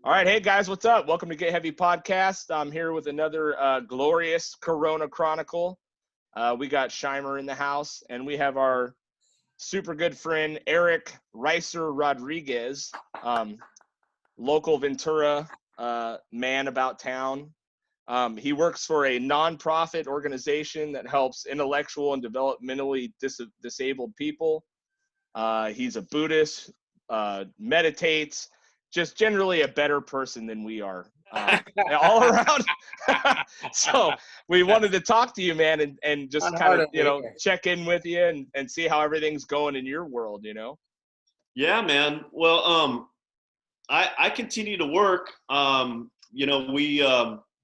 All right. Hey, guys, what's up? Welcome to Get Heavy Podcast. I'm here with another glorious Corona Chronicle. We got Shimer in the house, and we have our super good friend, Eric Reiser Rodriguez, local Ventura man about town. He works for a nonprofit organization that helps intellectual and developmentally disabled people. He's a Buddhist, meditates, just generally a better person than we are all around. So we wanted to talk to you, man, and just kind of, check in with you and see how everything's going in your world, Yeah, man. Well, I continue to work. We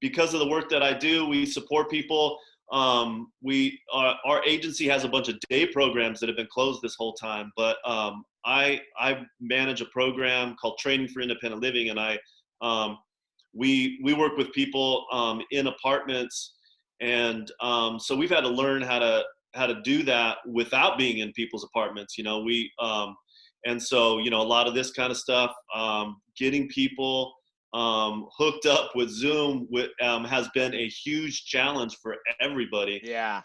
because of the work that I do, we support people. Our agency has a bunch of day programs that have been closed this whole time, but I manage a program called Training for Independent Living, and we work with people in apartments, and so we've had to learn how to do that without being in people's apartments. And so a lot of this kind of stuff, getting people hooked up with Zoom has been a huge challenge for everybody. Yeah.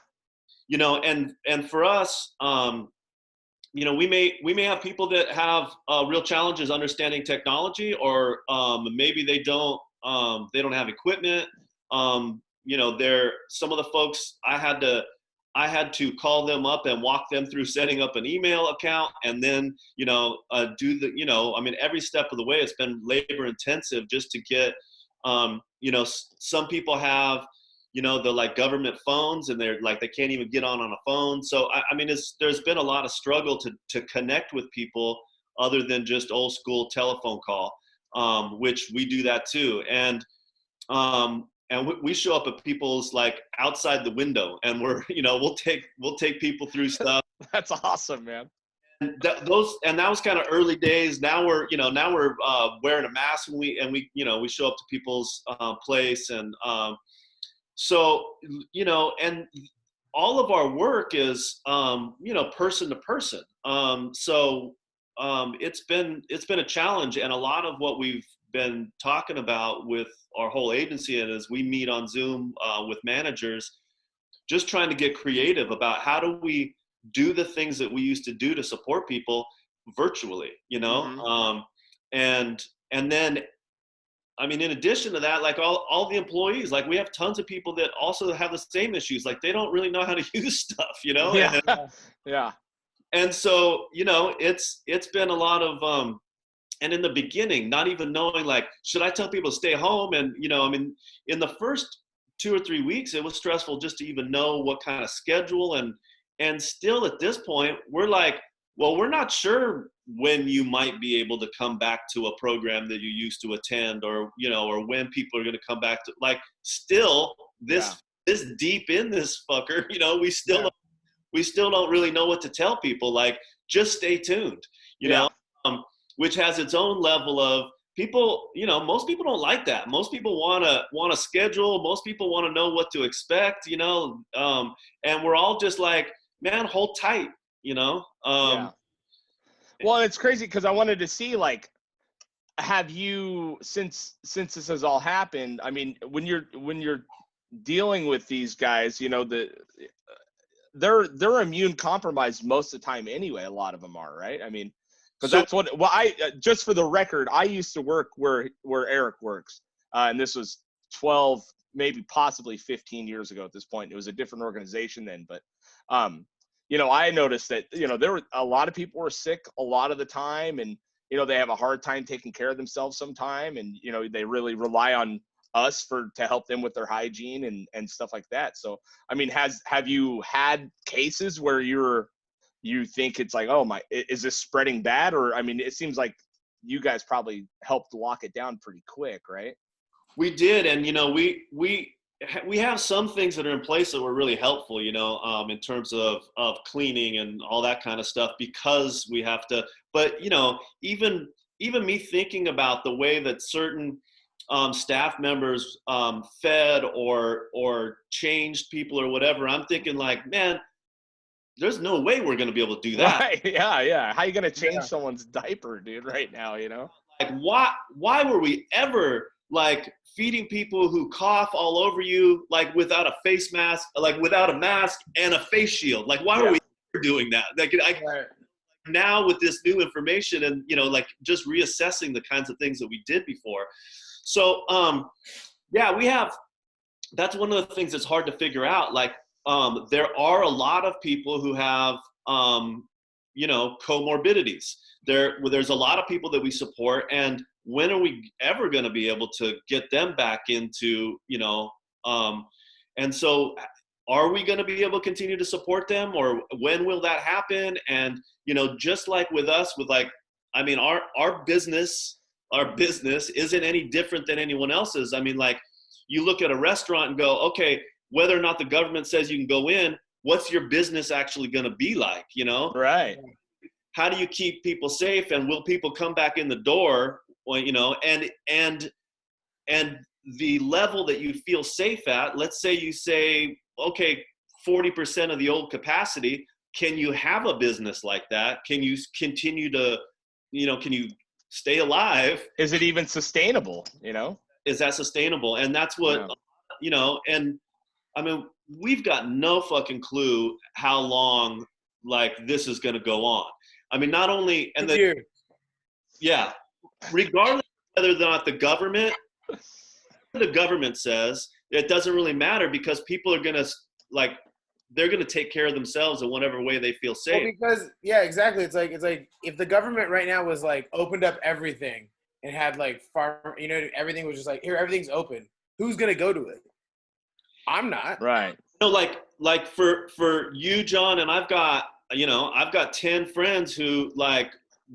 And for us, we may have people that have real challenges understanding technology, or maybe they don't have equipment. They're some of the folks I had to call them up and walk them through setting up an email account, and then do the every step of the way. It's been labor intensive just to get some people have the like government phones, and they're like they can't even get on a phone. So there's been a lot of struggle to connect with people other than just old school telephone call, which we do that too. And we show up at people's like outside the window, and we'll take people through stuff. That's awesome, man. And that was kind of early days. Now we're wearing a mask when we show up to people's place, and and all of our work is person to person. It's been a challenge, and a lot of what we've been talking about with our whole agency, and as we meet on Zoom with managers, just trying to get creative about how do we do the things that we used to do to support people virtually, Mm-hmm. And then in addition to that, like all the employees, like we have tons of people that also have the same issues, like they don't really know how to use stuff, Yeah. Yeah. And so it's been a lot of and in the beginning, not even knowing, like, should I tell people to stay home? And, in the first 2 or 3 weeks, it was stressful just to even know what kind of schedule. And still at this point, we're like, well, we're not sure when you might be able to come back to a program that you used to attend, or when people are going to come back to, like, still this deep in this fucker, we still don't really know what to tell people. Like, just stay tuned, which has its own level of people. Most people don't like that. Most people want a schedule. Most people want to know what to expect, and we're all just like, man, hold tight, Yeah. Well, it's crazy because I wanted to see, like, have you, since this has all happened, when you're dealing with these guys, they're immune compromised most of the time anyway. A lot of them are, right? Because that's what. Well, just for the record, I used to work where Eric works, and this was 12, maybe possibly 15 years ago at this point. It was a different organization then, but I noticed that there were a lot of people were sick a lot of the time, and they have a hard time taking care of themselves sometime, and they really rely on us to help them with their hygiene and stuff like that. So have you had cases where you think it's like, oh my, is this spreading bad? Or it seems like you guys probably helped lock it down pretty quick, right? We did, and we have some things that are in place that were really helpful, in terms of cleaning and all that kind of stuff, because we have to. But even me thinking about the way that certain staff members fed or changed people or whatever, I'm thinking like, man, there's no way we're going to be able to do that. Right. Yeah. How are you going to change someone's diaper, dude, right now, like, why were we ever like feeding people who cough all over you, like without a face mask, like without a mask and a face shield? Like, why were we ever doing that? Like, now with this new information and, you know, like just reassessing the kinds of things that we did before. So, yeah, that's one of the things that's hard to figure out. Like, there are a lot of people who have, you know, comorbidities. There's a lot of people that we support, and when are we ever going to be able to get them back into, you know, and so are we going to be able to continue to support them, or when will that happen? And, you know, just like with us, with like, I mean, our business isn't any different than anyone else's. I mean, like, you look at a restaurant and go, okay, whether or not the government says you can go in, what's your business actually going to be like, you know? Right. How do you keep people safe, and will people come back in the door? Well, you know, and the level that you feel safe at, let's say you say, okay, 40% of the old capacity, can you have a business like that? Can you continue to, you know, can you stay alive? Is it even sustainable, you know? Is that sustainable? And that's what, you know, and I mean, we've got no fucking clue how long like this is going to go on. I mean, not only, and yeah, regardless of whether or not the government says, it doesn't really matter, because people are going to, like, they're going to take care of themselves in whatever way they feel safe. Well, because, yeah, exactly. It's like if the government right now was like opened up everything and had like you know, everything was just like, here, everything's open. Who's going to go to it? I'm not. Right. You know, like for you, John, and I've got 10 friends who like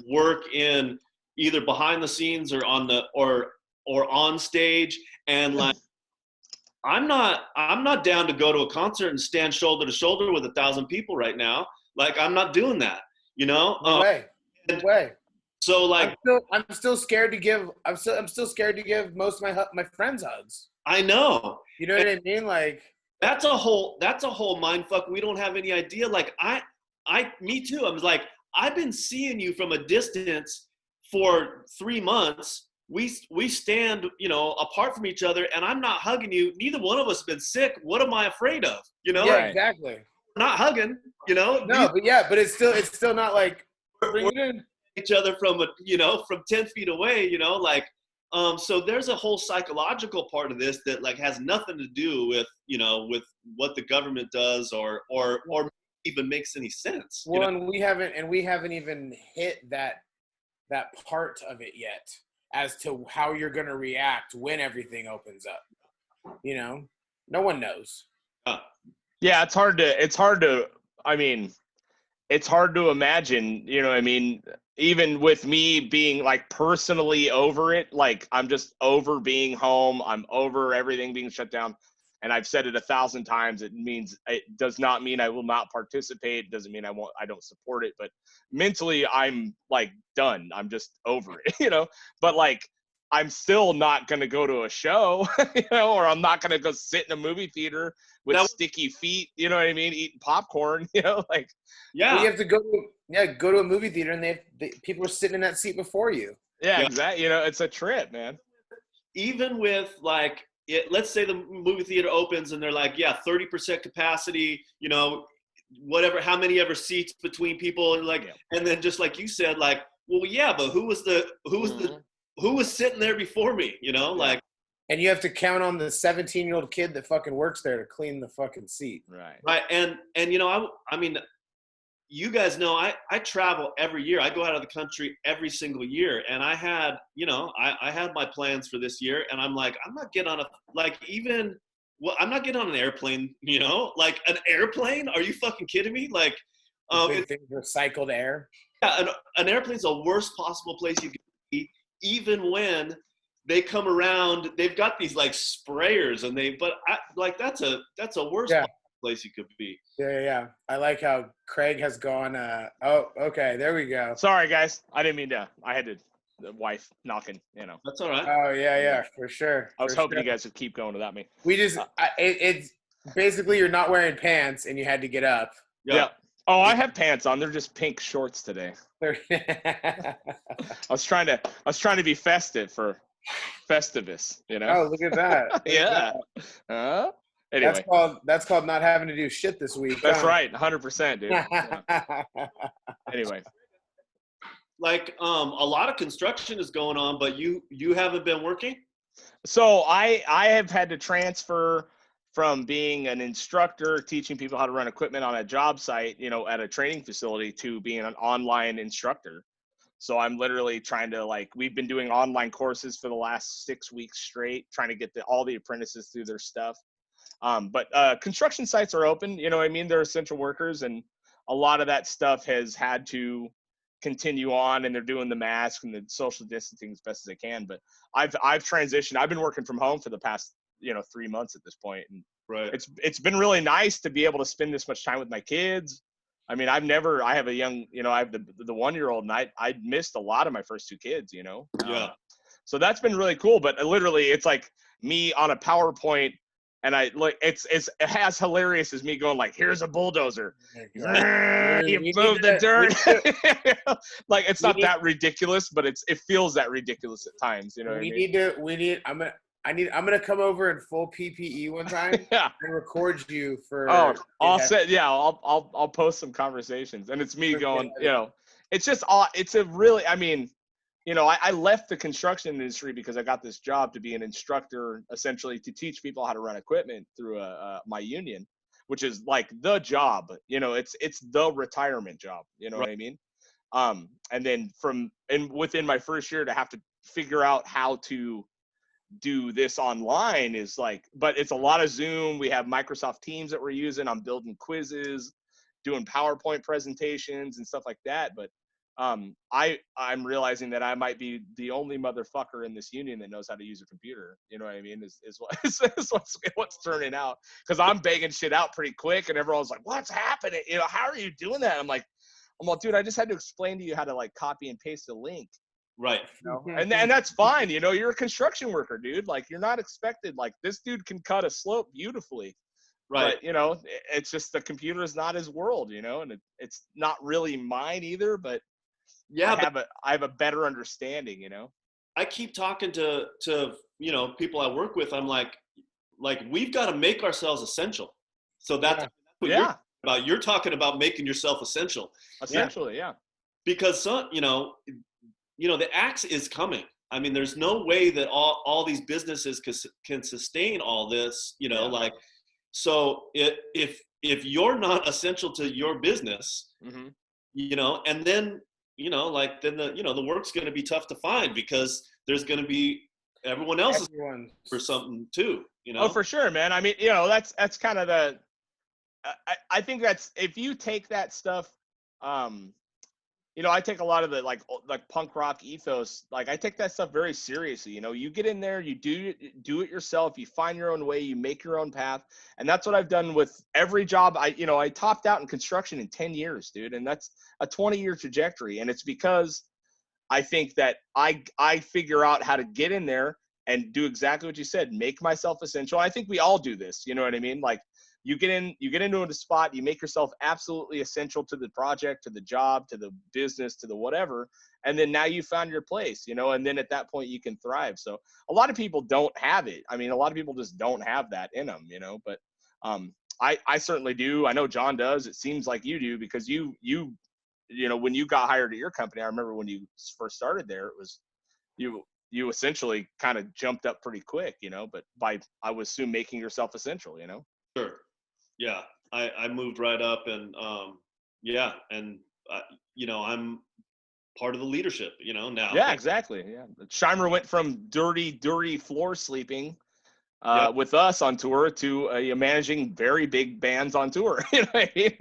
work in either behind the scenes or on the, or on stage. And like, I'm not down to go to a concert and stand shoulder to shoulder with 1,000 people right now. Like, I'm not doing that, you know? No way. So like, I'm still scared to give. I'm still scared to give most of my friends hugs. I know. You know what I mean? Like, that's a whole mind fuck. We don't have any idea. Like, me too. I was like, I've been seeing you from a distance for 3 months. We stand, you know, apart from each other, and I'm not hugging you. Neither one of us have been sick. What am I afraid of? You know? Yeah, exactly. Not hugging, you know? No, but it's still not like bring it in. Each other from from 10 feet away, you know, like, so there's a whole psychological part of this that like has nothing to do with, you know, with what the government does or even makes any sense. Well, and we haven't even hit that part of it yet, as to how you're going to react when everything opens up. You know, no one knows. Yeah, it's hard to, I mean, it's hard to imagine, you know what I mean? Even with me being like personally over it, like I'm just over being home. I'm over everything being shut down. And I've said it 1,000 times. It does not mean I will not participate. It doesn't mean I don't support it, but mentally I'm like done. I'm just over it, you know, but like, I'm still not going to go to a show, you know, or I'm not going to go sit in a movie theater with sticky feet, you know what I mean? Eating popcorn, you know, like, yeah. Well, you have to go to a movie theater, and people are sitting in that seat before you. Yeah, exactly. You know, it's a trip, man. Even with like, let's say the movie theater opens and they're like, yeah, 30% capacity, you know, whatever, how many ever seats between people, and like, and then just like you said, like, well, yeah, but who was sitting there before me, you know, like. And you have to count on the 17-year-old kid that fucking works there to clean the fucking seat. Right. And you know, I mean, you guys know I travel every year. I go out of the country every single year. And I had, you know, I had my plans for this year, and I'm like, I'm not getting on I'm not getting on an airplane, you know, like an airplane. Are you fucking kidding me? Like, recycled air. Yeah. An airplane's the worst possible place you can be, even when they come around, they've got these like sprayers, and that's a worse place you could be. Yeah. I like how Craig has gone. Oh, okay, there we go. Sorry, guys. I didn't mean to. I had the wife knocking, you know. That's all right. Oh, yeah, for sure. I was hoping you guys would keep going without me. We just, it's basically you're not wearing pants and you had to get up. Yeah. Oh, I have pants on. They're just pink shorts today. I was trying to be festive for Festivus, you know? Oh, look at that. Look Yeah. at that. Anyway. That's called not having to do shit this week. That's right. 100%, dude. Yeah. Anyway. Like, a lot of construction is going on, but you haven't been working? So I have had to transfer from being an instructor teaching people how to run equipment on a job site, you know, at a training facility, to being an online instructor. So I'm literally trying to, like, we've been doing online courses for the last 6 weeks straight, trying to get all the apprentices through their stuff. But construction sites are open, you know what I mean? They're essential workers, and a lot of that stuff has had to continue on, and they're doing the mask and the social distancing as best as they can. But I've transitioned. I've been working from home for the past, 3 months at this point, and Right. it's been really nice to be able to spend this much time with my kids. I mean, I have a young, I have the 1-year-old, and I missed a lot of my first 2 kids, Yeah. So that's been really cool. But literally, it's like me on a PowerPoint, and it's as hilarious as me going like, "Here's a bulldozer, you move the dirt." Like, it's not that ridiculous, but it feels that ridiculous at times. You know what I mean? I'm gonna come over in full PPE one time Yeah. and record you for. I'll post some conversations, and it's me going, it's just it's a really, I mean, I left the construction industry because I got this job to be an instructor, essentially to teach people how to run equipment through my union, which is like the job, it's the retirement job, you know what I mean? And then within my first year to have to figure out how to do this online is like, but it's a lot of Zoom. We have Microsoft Teams that we're using. I'm building quizzes, doing PowerPoint presentations and stuff like that. But I'm realizing that I might be the only motherfucker in this union that knows how to use a computer. You know what I mean? Is what's turning out, because I'm banging shit out pretty quick, and everyone's like, "What's happening? How are you doing that?" I'm like, dude, I just had to explain to you how to, like, copy and paste a link. Right. And that's fine. You're a construction worker, dude. Like, you're not expected. Like, this dude can cut a slope beautifully. Right. But, it's just the computer is not his world, and it's not really mine either. But yeah, I have a better understanding, I keep talking to people I work with. I'm like we've got to make ourselves essential. So that's what you're talking about. You're talking about making yourself essential. Essentially, yeah. Because the axe is coming. I mean, there's no way that all these businesses can sustain all this, like, so if you're not essential to your business, mm-hmm. And then, like, then the work's going to be tough to find, because there's going to be everyone else for something too, Oh, for sure, man. I mean, that's kind of I think that's, if you take that stuff, I take a lot of the like punk rock ethos. Like, I take that stuff very seriously. You get in there, you do it yourself. You find your own way. You make your own path, and that's what I've done with every job. I topped out in construction in 10 years, dude, and that's a 20-year trajectory. And it's because I think that I figure out how to get in there and do exactly what you said, make myself essential. I think we all do this. You know what I mean? Like, you get into a spot, you make yourself absolutely essential to the project, to the job, to the business, to the whatever, and then now you found your place, and then at that point you can thrive. So a lot of people don't have it. I mean, a lot of people just don't have that in them, but I certainly do. I know John does. It seems like you do, because you when you got hired at your company, I remember when you first started there, it was you essentially kind of jumped up pretty quick, but by, I would assume, making yourself essential, Sure. Yeah, I moved right up, and and I'm part of the leadership, now. Yeah, exactly. Yeah, Scheimer went from dirty floor sleeping with us on tour to managing very big bands on tour. You know what I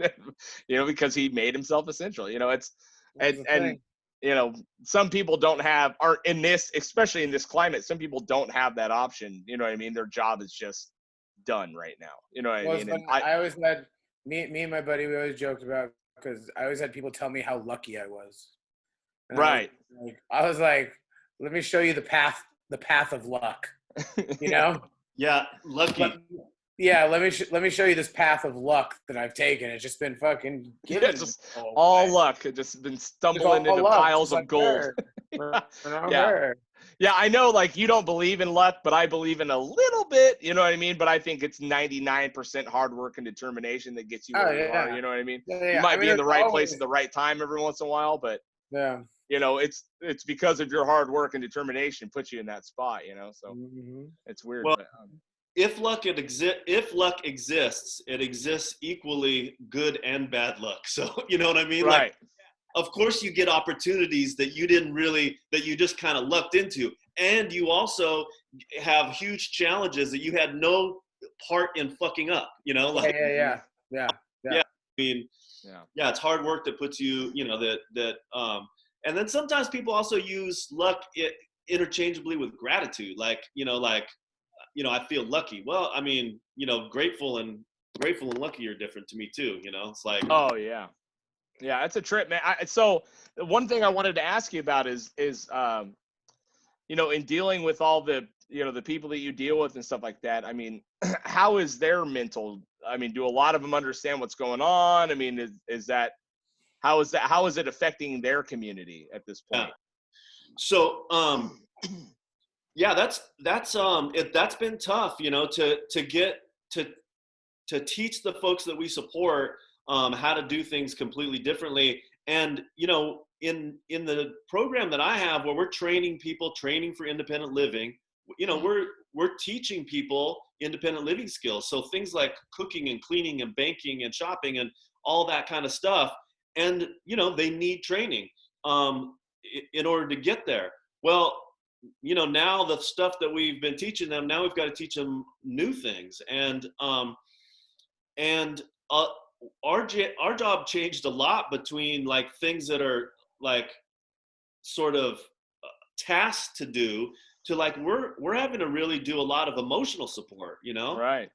mean? Because he made himself essential. It's and some people aren't in this, especially in this climate. Some people don't have that option. You know what I mean? Their job is just done right now. You know what I mean? And I always had me and my buddy, we always joked about, because I always had people tell me how lucky I was. And right. I was like, let me show you the path of luck. Yeah, lucky. Yeah, let me show you this path of luck that I've taken. It's just been fucking given. Yeah, just all luck. It's just been stumbling into luck, piles of like gold. her. Yeah. Her. Yeah, I know, like, you don't believe in luck, but I believe in a little bit, you know what I mean? But I think it's 99% hard work and determination that gets you where you are, you know what I mean? Yeah. You might be in the right place always, at the right time every once in a while, but, yeah. you know, it's because of your hard work and determination puts you in that spot, you know? So it's weird. Well, but, if luck exists, it exists equally good and bad luck. So, you know what I mean? right. Like, of course you get opportunities that you just kind of lucked into. And you also have huge challenges that you had no part in fucking up, you know? Like, Yeah. I mean, yeah, it's hard work that puts you, you know, and then sometimes people also use luck interchangeably with gratitude. Like, I feel lucky. Well, I mean, you know, grateful and lucky are different to me too. You know, it's like, oh yeah. Yeah, it's a trip, man. So one thing I wanted to ask you about is you know, in dealing with all the, you know, the people that you deal with and stuff like that, I mean, how is their mental? I mean, do a lot of them understand what's going on? I mean, how is it affecting their community at this point? yeah. So, yeah, that's been tough, you know, to teach the folks that we support how to do things completely differently. And, you know, in the program that I have, where we're training people for independent living, you know, we're teaching people independent living skills. So things like cooking and cleaning and banking and shopping and all that kind of stuff. And, you know, they need training in order to get there. Well, you know, now the stuff that we've been teaching them, now we've got to teach them new things. And our job changed a lot between like things that are like sort of tasks to do to like we're having to really do a lot of emotional support, you know? Right.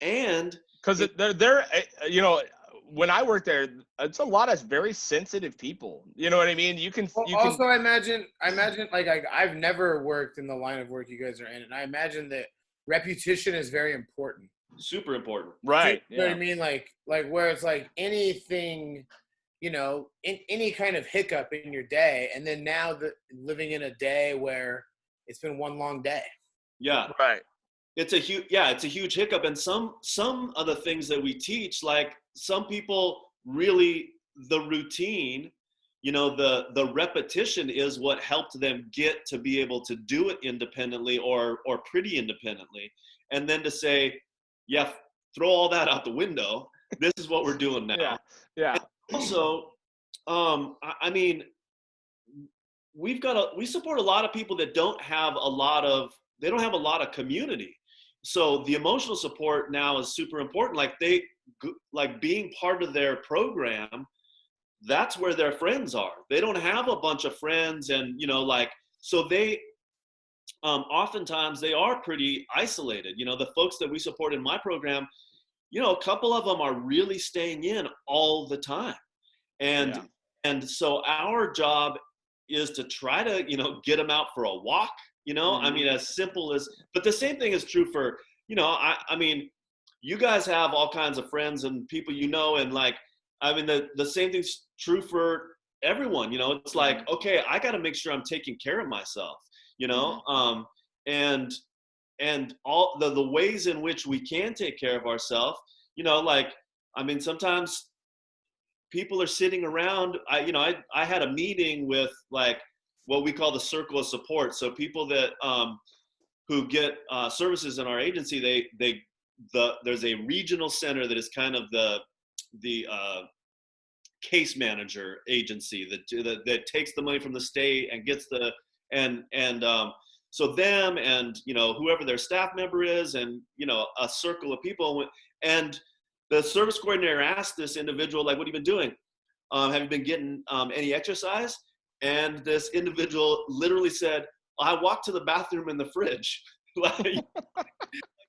And because they're you know, when I worked there, it's a lot of very sensitive people. You know what I mean? You can I imagine like I've never worked in the line of work you guys are in, and I imagine that repetition is very important. Super important. Right. You know what I mean? Like where it's like anything, you know, in any kind of hiccup in your day, and then now living in a day where it's been one long day. Yeah. Right. It's a huge hiccup. And some of the things that we teach, like some people really, the routine, you know, the repetition is what helped them get to be able to do it independently or pretty independently. And then to say, yeah, throw all that out the window. This is what we're doing now. Yeah. And also, I mean, we support a lot of people that don't have a lot of community. So the emotional support now is super important. Like being part of their program, that's where their friends are. They don't have a bunch of friends, and you know, like, so they oftentimes they are pretty isolated. You know, the folks that we support in my program, you know, a couple of them are really staying in all the time. And so our job is to try to, you know, get them out for a walk, you know, I mean, as simple as, but the same thing is true for, you know, I mean, you guys have all kinds of friends and people, you know, and like, I mean, the same thing's true for everyone, you know, it's like, okay, I got to make sure I'm taking care of myself, you know, and all the ways in which we can take care of ourselves, you know, like, I mean, sometimes people are sitting around. I had a meeting with like what we call the circle of support. So people that who get services in our agency, there's a regional center that is kind of the case manager agency that takes the money from the state and gets so them and, you know, whoever their staff member is, and, you know, a circle of people. And the service coordinator asked this individual, like, what have you been doing? Have you been getting any exercise? And this individual literally said, I walked to the bathroom in the fridge. Like,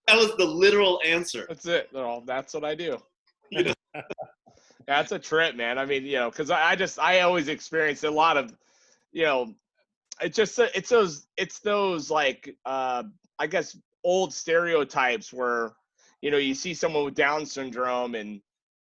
that was the literal answer. That's it. That's what I do. You know? That's a trip, man. I mean, you know, because I always experience a lot of, you know, it's those like I guess old stereotypes where, you know, you see someone with Down syndrome and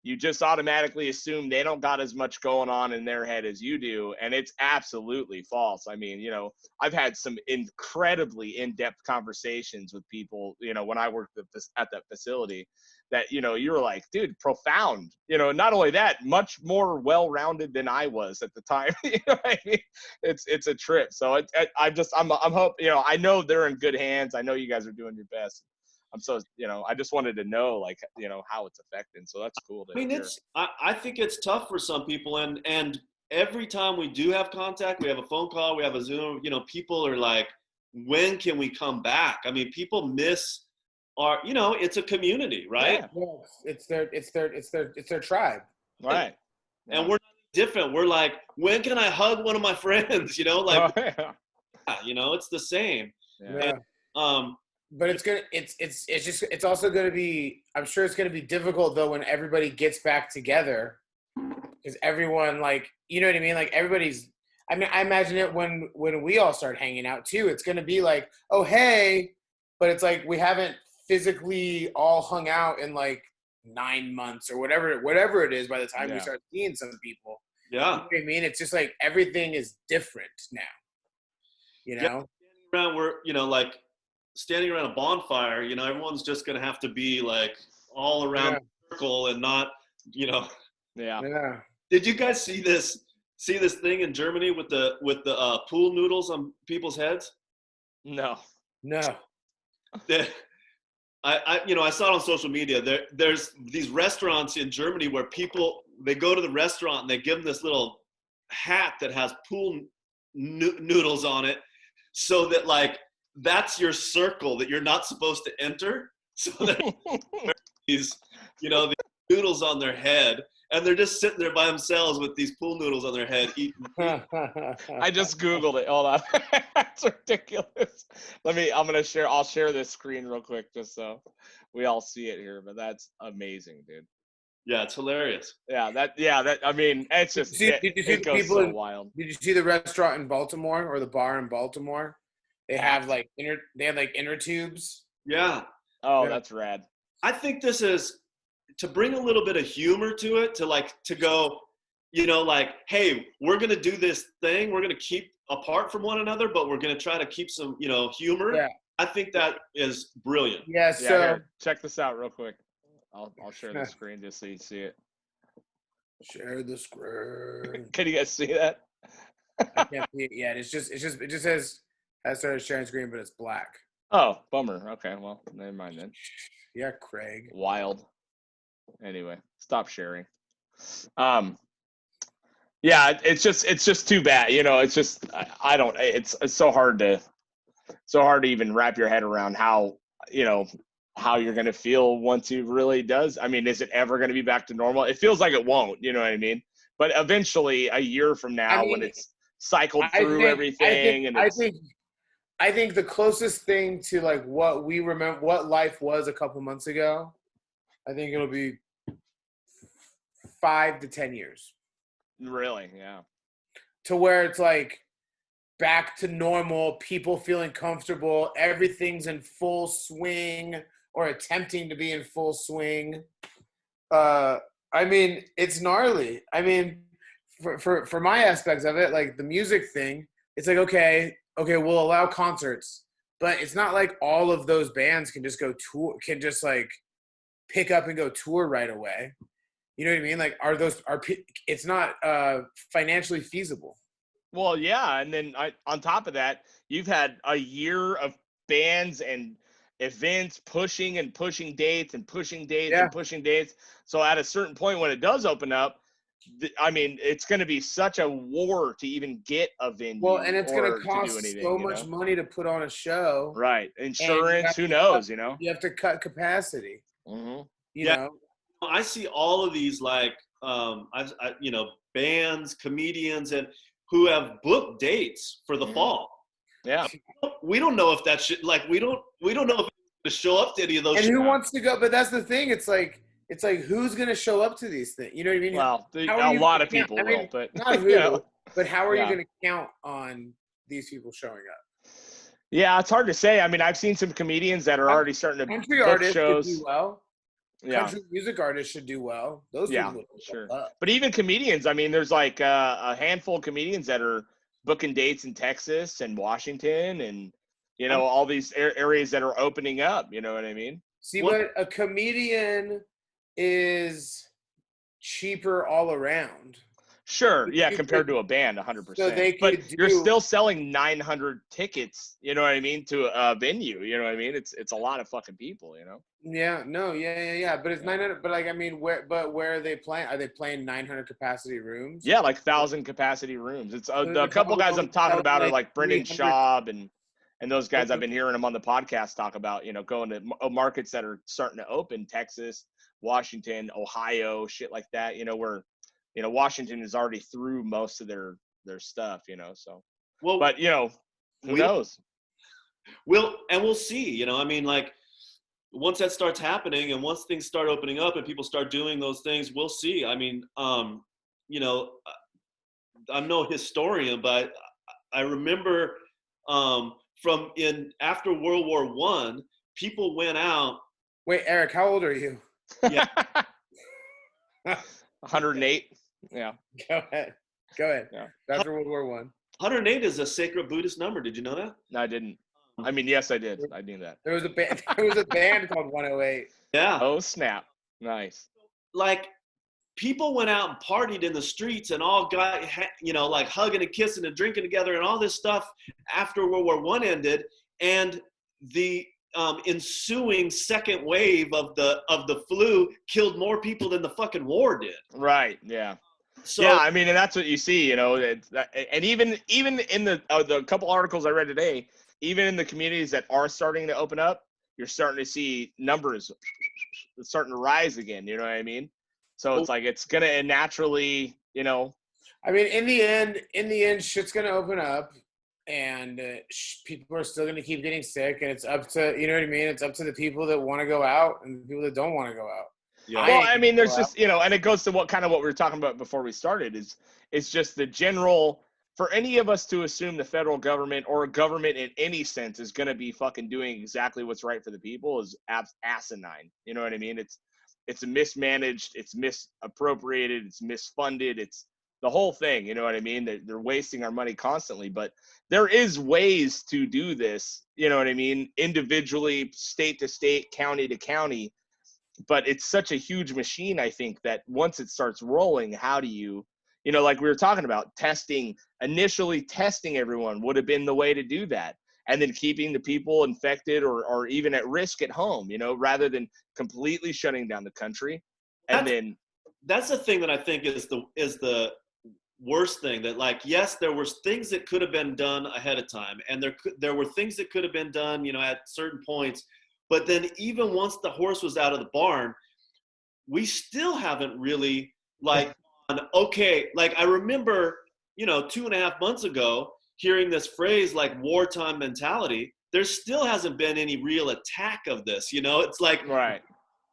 you just automatically assume they don't got as much going on in their head as you do. And it's absolutely false. I mean, you know, I've had some incredibly in-depth conversations with people, you know, when I worked at that facility that, you know, you were like, dude, profound, you know, not only that, much more well-rounded than I was at the time. You know what I mean? It's a trip. So I'm hoping, you know, I know they're in good hands. I know you guys are doing your best. I'm so, you know, I just wanted to know, like, you know, how it's affecting. So that's cool to hear. I think it's tough for some people. And every time we do have contact, we have a phone call, we have a Zoom, you know, people are like, when can we come back? I mean, people miss our, you know, it's a community, right? Yeah. It's their tribe. Right. And we're not different. We're like, when can I hug one of my friends? You know, like, you know, it's the same. Yeah. And, but it's also going to be, I'm sure it's going to be difficult though when everybody gets back together, because everyone, like, you know what I mean? Like everybody's, I mean, I imagine it when we all start hanging out too, it's going to be like, oh, hey, but it's like, we haven't physically all hung out in like 9 months or whatever it is by the time we start seeing some people. Yeah. You know what I mean? It's just like, everything is different now, you know? Around, we're, you know, like, standing around a bonfire, you know, everyone's just going to have to be like all around the circle and not, you know. Yeah. Did you guys see this thing in Germany with the pool noodles on people's heads? No. I you know, I saw it on social media. There's these restaurants in Germany where people, they go to the restaurant and they give them this little hat that has pool noodles on it, so that like, that's your circle that you're not supposed to enter. So that these, you know, the noodles on their head, and they're just sitting there by themselves with these pool noodles on their head eating. I just Googled it. Hold on. That's ridiculous. I'll share this screen real quick just so we all see it here, but that's amazing, dude. Yeah, it's hilarious. I mean, it's just, it goes so wild. Did you see the restaurant in Baltimore or the bar in Baltimore? They have like inner tubes. Yeah. Oh, that's rad. I think this is to bring a little bit of humor to it, to go, you know, like, hey, we're going to do this thing. We're going to keep apart from one another, but we're going to try to keep some, you know, humor. Yeah. I think that is brilliant. Yeah. So here, check this out real quick. I'll share the screen just so you see it. Share the screen. Can you guys see that? I can't see it yet. It just says, I started sharing screen, but it's black. Oh, bummer. Okay, well, never mind then. Yeah, Craig. Wild. Anyway, stop sharing. Yeah, it's just too bad. You know, it's just it's so hard to even wrap your head around how, you know, how you're going to feel once it really does. I mean, is it ever going to be back to normal? It feels like it won't, you know what I mean? But eventually, a year from now, when it's cycled through everything, I think the closest thing to like what we remember, what life was a couple months ago, I think it'll be 5 to 10 years. Really? Yeah. To where it's like back to normal, people feeling comfortable, everything's in full swing or attempting to be in full swing. I mean, it's gnarly. I mean, for my aspects of it, like the music thing, it's like, okay, we'll allow concerts, but it's not like all of those bands can just go tour, can just like pick up and go tour right away. You know what I mean? Like, it's not financially feasible. Well, yeah. And then on top of that, you've had a year of bands and events pushing dates and pushing dates. So at a certain point when it does open up, I mean, it's going to be such a war to even get a venue. Well, and it's going to cost so much money to put on a show. Right. Insurance, who knows, you know? You have to cut capacity. Mm-hmm. You know? I see all of these, like, you know, bands, comedians, and who have booked dates for the fall. Yeah. We don't know if that should, like, we don't know if to show up to any of those. And who wants to go? But that's the thing. It's like who's going to show up to these things? You know what I mean? Well, a lot of people will, but not who. You know. But how are you going to count on these people showing up? Yeah, it's hard to say. I mean, I've seen some comedians that are already starting to Country book artists should shows. do well. Yeah, Country music artists should do well. Those yeah, people would sure. up. But even comedians, I mean, there's like a handful of comedians that are booking dates in Texas and Washington and, all these areas that are opening up. You know what I mean? See, What? but a comedian is cheaper all around. Sure. Yeah, You compared could, to a band, so 100%. they But could you're do. still selling 900 tickets, you know what I mean, to a venue, you know what I mean? It's a lot of fucking people, Yeah, no, yeah. But it's Yeah. 900. But like, I mean, where are they playing? Are they playing 900 capacity rooms? Yeah, like 1,000 capacity rooms. It's So the they're couple probably guys I'm only talking selling about are like like Brendan 300. Schaub and those guys. I've been hearing them on the podcast talk about, going to markets that are starting to open, Texas, Washington, Ohio, shit like that, where Washington is already through most of their stuff, so. Well, But, who knows? we'll see. I mean, like, once that starts happening and once things start opening up and people start doing those things, we'll see. I mean, you know, I'm no historian, but I remember from after World War I, people went out. Wait, Eric, how old are you? Yeah. 108. Yeah. Go ahead. Yeah. After World War One. 108 is a sacred Buddhist number. Did you know that? No, I didn't. I mean, yes, I did. I knew that. There was a band. There was a band called 108. Yeah. Oh, snap. Nice. Like, people went out and partied in the streets and all got, like hugging and kissing and drinking together and all this stuff after World War I ended. And the ensuing second wave of the flu killed more people than the fucking war did. Right. Yeah. So, yeah, I mean, and that's what you see, and even in the couple articles I read today, even in the communities that are starting to open up, you're starting to see numbers starting to rise again. You know what I mean? So it's like it's gonna naturally, I mean, in the end, shit's gonna open up, and people are still gonna keep getting sick, and it's up to what I mean. It's up to the people that want to go out and the people that don't want to go out. yeah. Well, I mean, there's just, and it goes to what we were talking about before we started is it's just the general, for any of us to assume the federal government or a government in any sense is going to be fucking doing exactly what's right for the people is asinine. You know what I mean? It's mismanaged, it's misappropriated, it's misfunded, it's the whole thing. You know what I mean? They're wasting our money constantly, but there is ways to do this. You know what I mean? Individually, state to state, county to county. But it's such a huge machine, I think, that once it starts rolling, how do you, like we were talking about, initially testing everyone would have been the way to do that. And then keeping the people infected or even at risk at home, rather than completely shutting down the country. And that's the thing that I think is the worst thing, that, like, yes, there were things that could have been done ahead of time. And there were things that could have been done, at certain points. But then even once the horse was out of the barn, we still haven't really, like, okay, like I remember, 2.5 months ago, hearing this phrase like wartime mentality. There still hasn't been any real attack of this, it's like, right.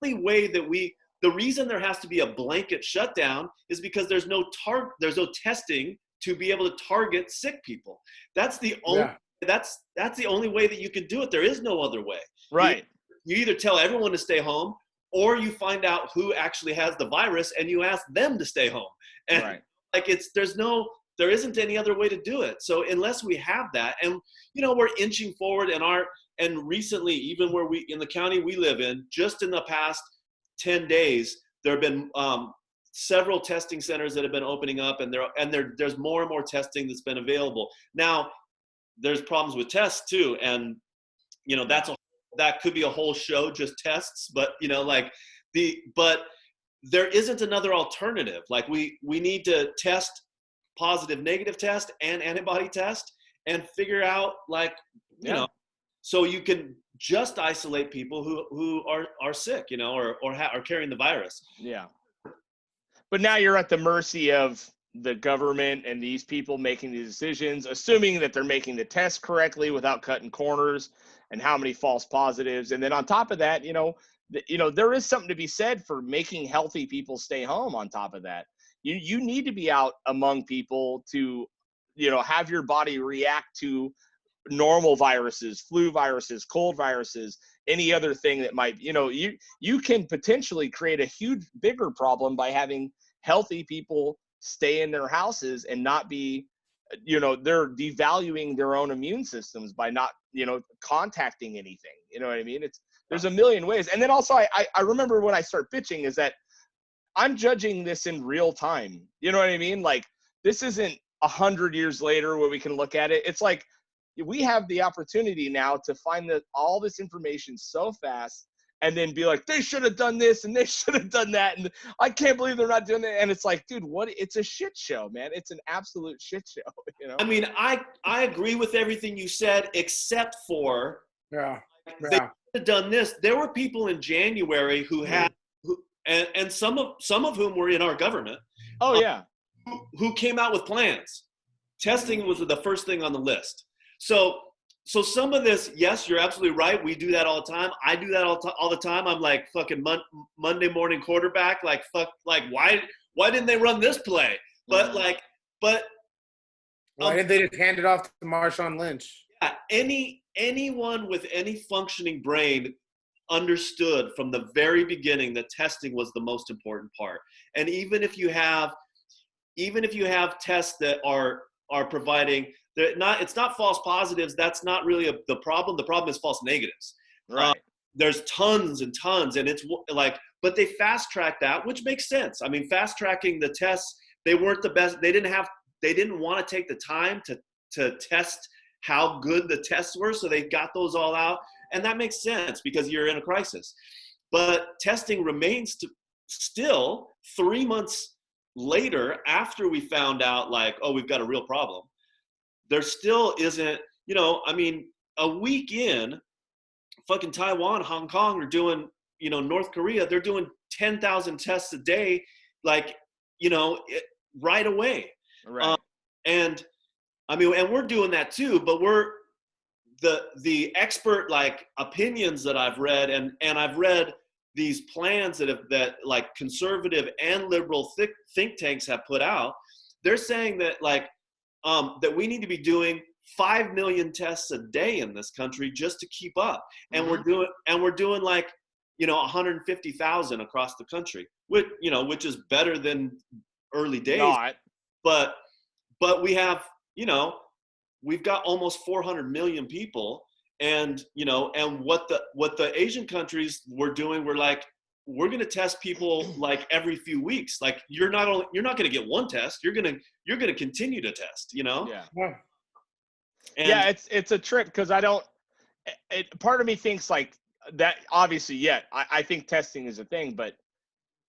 The only way that the reason there has to be a blanket shutdown is because there's no testing to be able to target sick people. That's the only, that's the only way that you can do it. There is no other way. Right. You either tell everyone to stay home, or you find out who actually has the virus and you ask them to stay home. And right. like there isn't any other way to do it. So unless we have that, and we're inching forward, and recently, even where in the county we live in, just in the past 10 days, there have been several testing centers that have been opening up, and there's more and more testing that's been available. Now, there's problems with tests too, and that could be a whole show, just tests, but but there isn't another alternative. Like we need to test, positive, negative test, and antibody test, and figure out, like, so you can just isolate people who are sick, or are carrying the virus. Yeah. But now you're at the mercy of the government and these people making the decisions, assuming that they're making the test correctly without cutting corners, and how many false positives. And then on top of that, there is something to be said for making healthy people stay home. On top of that, you need to be out among people to, have your body react to normal viruses, flu viruses, cold viruses, any other thing that might, you can potentially create a huge, bigger problem by having healthy people stay in their houses and not be, they're devaluing their own immune systems by not, contacting anything. You know what I mean? There's a million ways. And then also I remember when I start bitching is that I'm judging this in real time. You know what I mean? Like, this isn't 100 years later where we can look at it. It's like, we have the opportunity now to find all this information so fast and then be like, they should have done this and they should have done that. And I can't believe they're not doing that. And it's like, dude, it's a shit show, man. It's an absolute shit show. I mean, I agree with everything you said, except for they should have done this. There were people in January who had, and some of whom were in our government. Oh yeah. Who came out with plans. Testing was the first thing on the list. So some of this, yes, you're absolutely right. We do that all the time. I do that all the time. I'm like fucking Monday morning quarterback. Like, fuck, like, why didn't they run this play? But why didn't they just hand it off to Marshawn Lynch? Yeah, anyone with any functioning brain understood from the very beginning that testing was the most important part. And even if you have tests that are providing, it's not false positives. That's not really the problem. The problem is false negatives. Right. There's tons and tons, and it's like, but they fast tracked that, which makes sense. I mean, fast tracking the tests, they weren't the best. They didn't want to take the time to test how good the tests were, so they got those all out, and that makes sense because you're in a crisis. But testing remains still 3 months later, after we found out, like, oh, we've got a real problem, there still isn't, I mean, a week in, fucking Taiwan, Hong Kong are doing, North Korea, they're doing 10,000 tests a day, like, right away. Right. And I mean, and we're doing that too, but we're the expert, like, opinions that I've read, and I've read these plans that like conservative and liberal think tanks have put out. They're saying that, like, that we need to be doing 5 million tests a day in this country just to keep up. And we're doing like, 150,000 across the country, which is better than early days. Not. But we have, we've got almost 400 million people. And, and what the Asian countries were doing, we're like, we're going to test people like every few weeks. Like, you're not going to get one test. You're going to continue to test, Yeah. And yeah. It's a trip. Cause part of me thinks like that, obviously, yeah, I think testing is a thing, but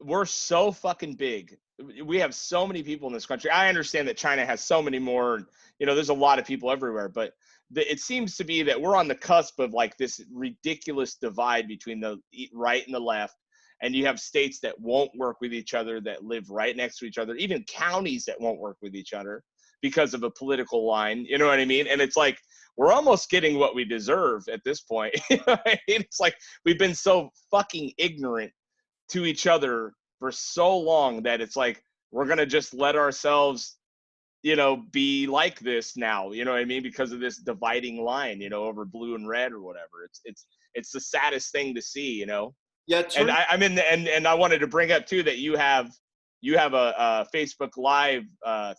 we're so fucking big. We have so many people in this country. I understand that China has so many more, there's a lot of people everywhere, but it seems to be that we're on the cusp of like this ridiculous divide between the right and the left. And you have states that won't work with each other, that live right next to each other, even counties that won't work with each other because of a political line. You know what I mean? And it's like, we're almost getting what we deserve at this point. You know what I mean? It's like, we've been so fucking ignorant to each other for so long that it's like, we're going to just let ourselves, be like this now, you know what I mean? Because of this dividing line, over blue and red or whatever. It's the saddest thing to see, Yeah, and I'm in and I wanted to bring up too that you have a Facebook Live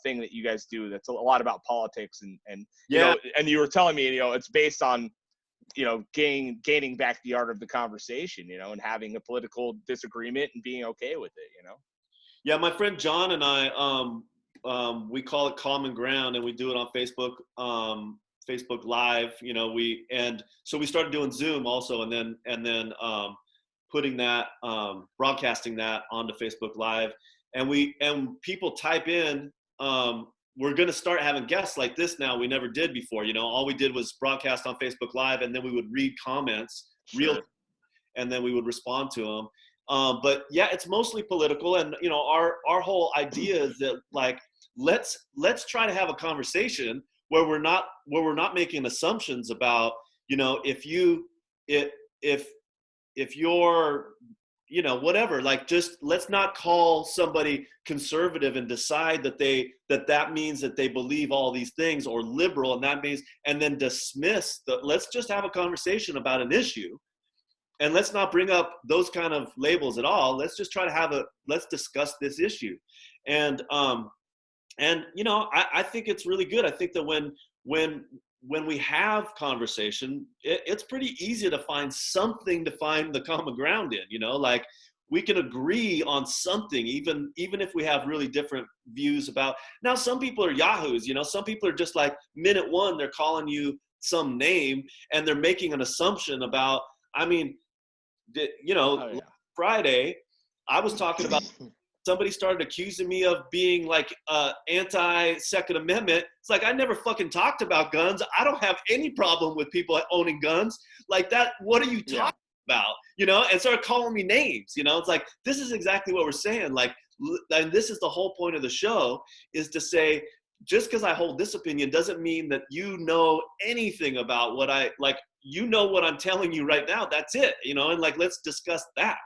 thing that you guys do that's a lot about politics and yeah. And you were telling me it's based on gaining back the art of the conversation, and having a political disagreement and being okay with it, Yeah, my friend John and I, we call it Common Ground, and we do it on Facebook, Facebook Live. So we started doing Zoom also, and then putting that, broadcasting that onto Facebook Live, and people type in. We're going to start having guests like this now. We never did before. All we did was broadcast on Facebook Live, and then we would read comments and then we would respond to them. But yeah, it's mostly political, and our whole idea is that, like, let's try to have a conversation where we're not making assumptions about, if your you know, whatever, like, just let's not call somebody conservative and decide that means that they believe all these things, or liberal, and that means, and then dismiss let's just have a conversation about an issue, and let's not bring up those kind of labels at all. Let's just try to let's discuss this issue. And you know, I think it's really good. I think that when we have conversation, it's pretty easy to find something to find the common ground in, you know, like we can agree on something, even if we have really different views about. Now, some people are yahoos, you know, some people are just like, minute one, they're calling you some name and they're making an assumption about, I mean, you know, Oh, yeah. Friday, I was talking about somebody started accusing me of being like anti-Second Amendment. It's like, I never fucking talked about guns. I don't have any problem with people owning guns like that. What are you talking about? You know, and started calling me names. You know, it's like, this is exactly what we're saying. Like, and this is the whole point of the show, is to say, just because I hold this opinion doesn't mean that you know anything about what I like. You know what I'm telling you right now. That's it. You know, and like, let's discuss that.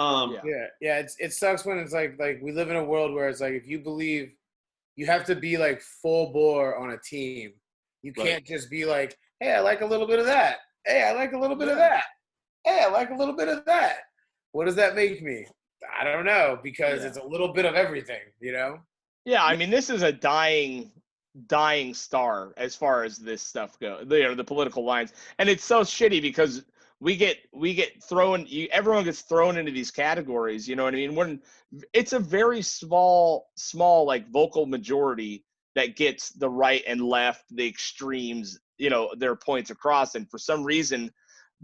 It sucks when it's like we live in a world where it's like, if you believe, you have to be like full bore on a team. You can't just be like, hey, I like a little bit of that. Hey, I like a little bit of that. Hey, I like a little bit of that. What does that make me? I don't know, because it's a little bit of everything, you know? Yeah, I mean, this is a dying star as far as this stuff goes, you know, the political lines. And it's so shitty because we get thrown, everyone gets thrown into these categories, you know what I mean? When it's a very small like vocal majority that gets the right and left, the extremes, you know, their points across. And for some reason,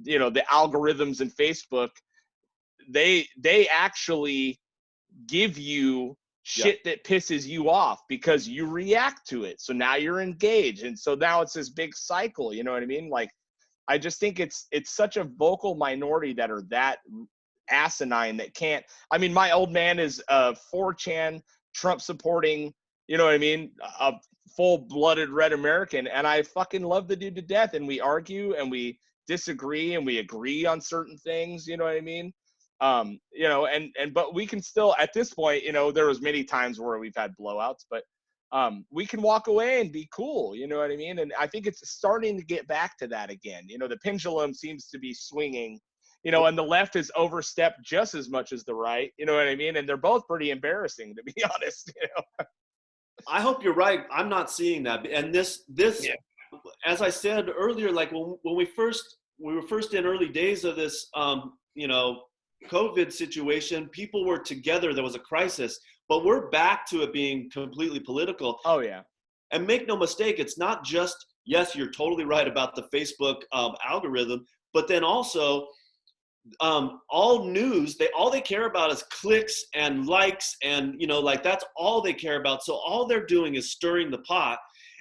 you know, the algorithms in Facebook, they actually give you shit that pisses you off because you react to it. So now you're engaged. And so now it's this big cycle, you know what I mean? Like, I just think it's such a vocal minority that are that asinine that can't. I mean, my old man is a 4chan Trump supporting, you know what I mean, a full-blooded red American, and I fucking love the dude to death. And we argue and we disagree and we agree on certain things, you know what I mean? You know, and but we can still, at this point, you know, there was many times where we've had blowouts, but we can walk away and be cool, you know what I mean? And I think it's starting to get back to that again. You know, the pendulum seems to be swinging, you know, and the left has overstepped just as much as the right, you know what I mean? And they're both pretty embarrassing, to be honest, you know? I hope you're right. I'm not seeing that. And this, as I said earlier, like when we were first in early days of this, you know, COVID situation, people were together. There was a crisis. But we're back to it being completely political. Oh, yeah. And make no mistake, it's not just, yes, you're totally right about the Facebook algorithm, but then also all news, all they care about is clicks and likes, and, you know, like, that's all they care about. So all they're doing is stirring the pot.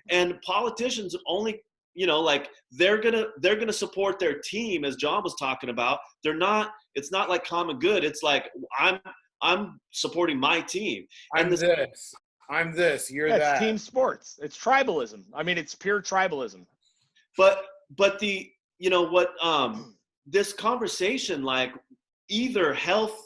And politicians only, you know, like, they're gonna support their team, as John was talking about. It's not like common good. It's like, I'm supporting my team. I'm this, you're that. It's team sports. It's tribalism. I mean, it's pure tribalism. But the, you know what, this conversation, like, either health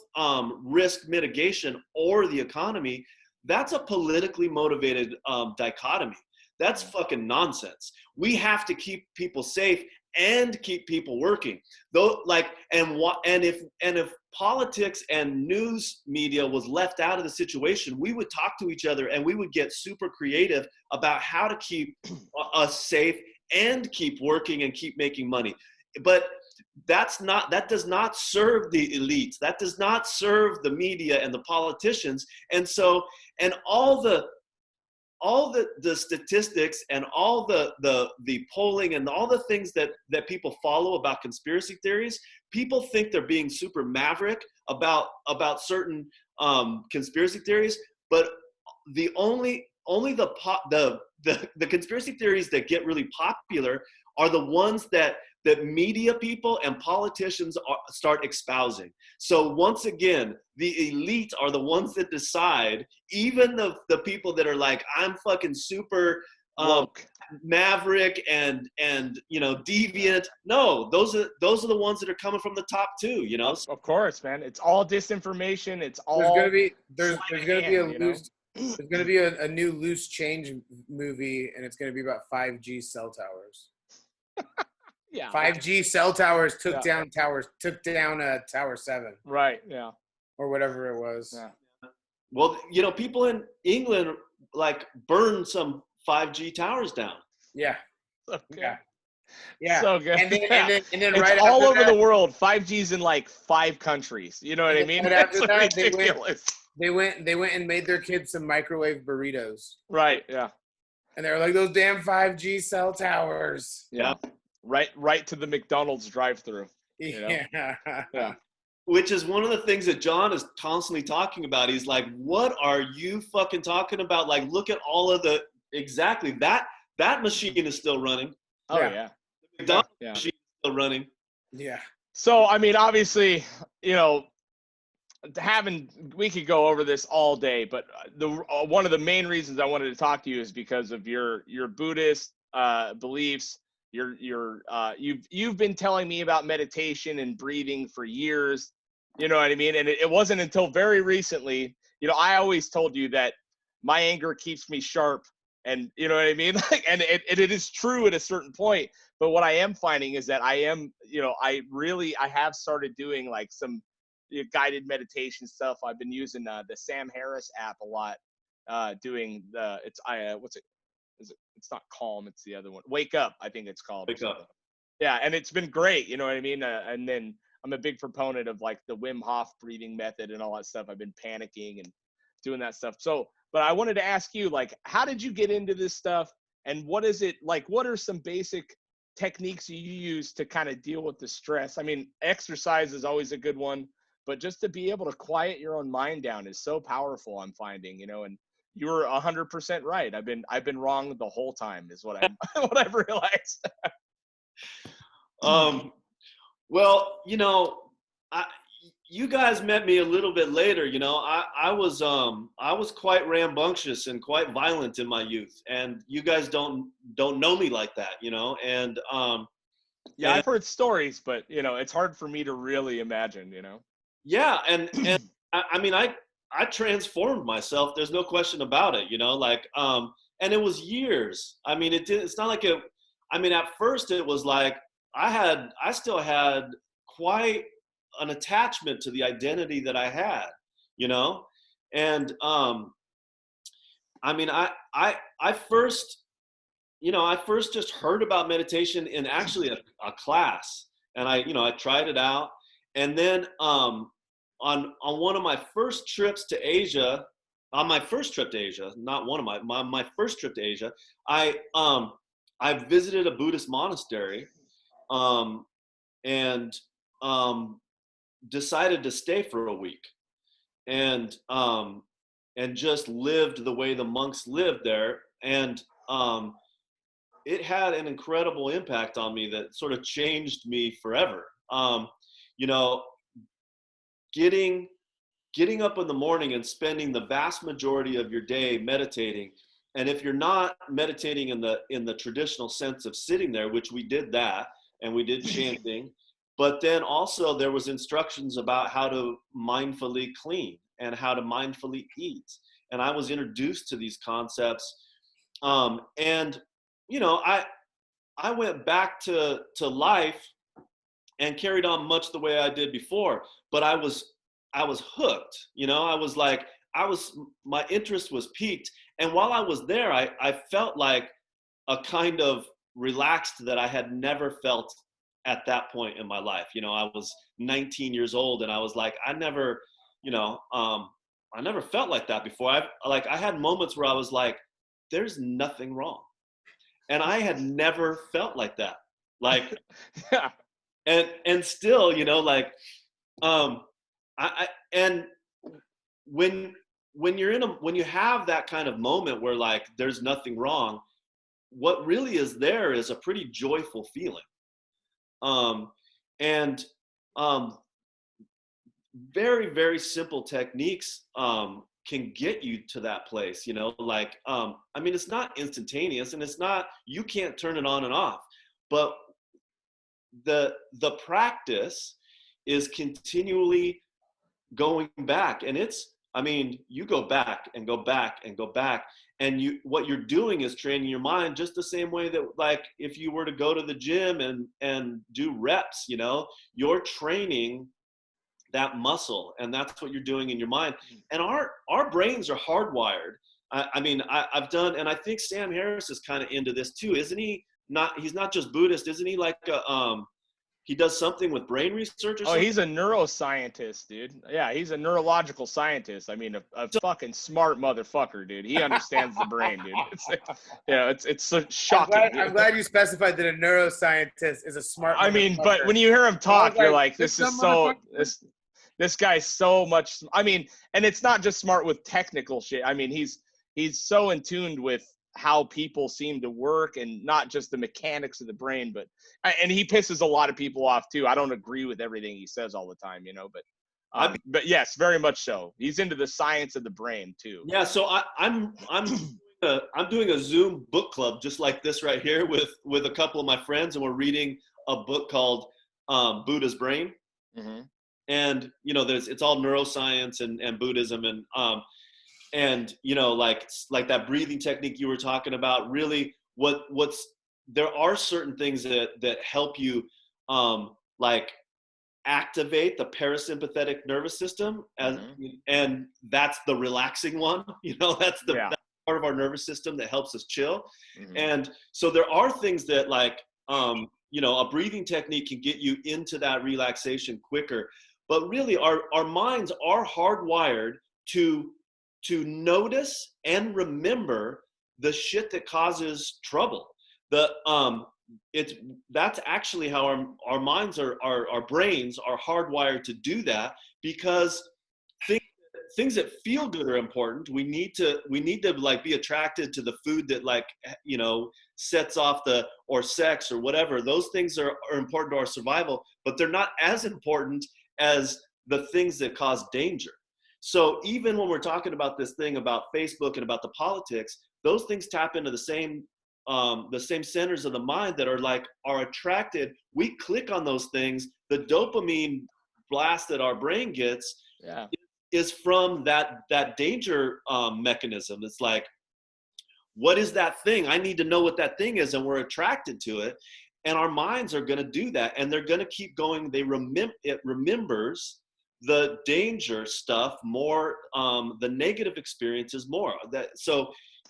risk mitigation or the economy, that's a politically motivated dichotomy. That's fucking nonsense. We have to keep people safe and keep people working. Though, like, and if politics and news media was left out of the situation, we would talk to each other and we would get super creative about how to keep us safe and keep working and keep making money. But that does not serve the elites. That does not serve the media and the politicians. And so, and all the statistics and all the polling and all the things that people follow about conspiracy theories, people think they're being super maverick about certain conspiracy theories, but the conspiracy theories that get really popular are the ones that media people and politicians start espousing. So once again, the elites are the ones that decide. Even the people that are like, I'm fucking super woke, maverick and deviant. No, those are the ones that are coming from the top too, Of course, man. It's all disinformation. It's all there's gonna be a you know? there's gonna be a new Loose Change movie, and it's gonna be about 5G cell towers. Yeah. 5G cell towers took down Tower 7. Right. Yeah. Or whatever it was. Yeah. Well, people in England like burned some 5G towers down. Yeah. Okay. Yeah. So good. And then it's right all after over that, the world. 5G's in like 5 countries. You know what I mean? Right after that, ridiculous. They went and made their kids some microwave burritos. Right. Yeah. And they were like, those damn 5G cell towers. Yeah. Right to the McDonald's drive-through. Yeah. Yeah. Which is one of the things that John is constantly talking about. He's like, what are you fucking talking about? Like, look at all of exactly that machine is still running. Oh yeah. The McDonald's machine is still running. Yeah. So, I mean, obviously, we could go over this all day, but one of the main reasons I wanted to talk to you is because of your Buddhist beliefs. You've been telling me about meditation and breathing for years. You know what I mean? And it wasn't until very recently, I always told you that my anger keeps me sharp, and you know what I mean? Like, and it is true at a certain point. But what I am finding is that I am, I have started doing like some guided meditation stuff. I've been using the Sam Harris app a lot, doing it's not Calm, it's the other one. Wake Up, I think it's called. Wake Up. Yeah, and it's been great, you know what I mean? And then I'm a big proponent of like the Wim Hof breathing method and all that stuff. I've been panicking and doing that stuff. So, but I wanted to ask you, like, how did you get into this stuff? And what is it like? What are some basic techniques you use to kind of deal with the stress? I mean, exercise is always a good one, but just to be able to quiet your own mind down is so powerful, I'm finding, and you were 100% right. I've been wrong the whole time is what I've realized. Well, you guys met me a little bit later. I was quite rambunctious and quite violent in my youth, and you guys don't know me like that, and yeah, I've heard stories, but it's hard for me to really imagine, Yeah, and I mean, I transformed myself. There's no question about it, and it was years. I mean, it's not like at first it was like I still had quite an attachment to the identity that I had, and I mean, I first just heard about meditation in actually a class, and I tried it out, and then on one of my first trips to Asia, my first trip to Asia, I visited a Buddhist monastery, and decided to stay for a week, and just lived the way the monks lived there, and it had an incredible impact on me that sort of changed me forever. Getting up in the morning and spending the vast majority of your day meditating, and if you're not meditating in the traditional sense of sitting there, which we did that, and we did chanting, but then also there was instructions about how to mindfully clean and how to mindfully eat, and I was introduced to these concepts, and I went back to life and carried on much the way I did before, but I was hooked. My interest was piqued, and while I was there, I felt like a kind of relaxed that I had never felt at that point in my life. I was 19 years old, and I was like, I never felt like that before. I had moments where I was like, there's nothing wrong, and I had never felt like that. Like, Yeah. and still, and when you have that kind of moment where like there's nothing wrong, what really is there is a pretty joyful feeling, very, very simple techniques can get you to that place, you know, like, I mean, it's not instantaneous, and it's not, you can't turn it on and off, but the practice is continually going back. And it's, I mean, you go back and go back and go back, and what you're doing is training your mind just the same way that, like, if you were to go to the gym and do reps, you know, you're training that muscle, and that's what you're doing in your mind. And our brains are hardwired. I mean, I've done, and I think Sam Harris is kind of into this too, isn't he? He's not just Buddhist, isn't he? Like he does something with brain research or something. Oh, he's a neuroscientist, dude. Yeah, he's a neurological scientist. I mean, a fucking smart motherfucker, dude. He understands the brain, dude. It's so shocking. I'm glad you specified that a neuroscientist is a smart motherfucker. I mean, but when you hear him talk, you're like, this guy's so much. I mean, and it's not just smart with technical shit. I mean, he's so in tune with how people seem to work, and not just the mechanics of the brain, and he pisses a lot of people off too. I don't agree with everything he says all the time, you know, but yes, very much so. He's into the science of the brain too. Yeah. So I'm doing a Zoom book club just like this right here with a couple of my friends, and we're reading a book called Buddha's Brain. Mm-hmm. And you know, it's all neuroscience and Buddhism, and you know, like that breathing technique you were talking about. Really, there are certain things that help you like activate the parasympathetic nervous system, and that's the relaxing one. You know, that's that's part of our nervous system that helps us chill. Mm-hmm. And so there are things that, like, you know, a breathing technique can get you into that relaxation quicker. But really, our minds are hardwired to notice and remember the shit that causes trouble. That's actually how our minds our brains are hardwired to do that, because things that feel good are important. We need to like be attracted to the food that, like, you know, sets off or sex or whatever. Those things are important to our survival, but they're not as important as the things that cause danger. So even when we're talking about this thing about Facebook and about the politics, those things tap into the same centers of the mind that are attracted. We click on those things. The dopamine blast that our brain gets is from that danger mechanism. It's like, what is that thing? I need to know what that thing is, and we're attracted to it. And our minds are going to do that, and they're going to keep going. It remembers the danger stuff more, the negative experiences more.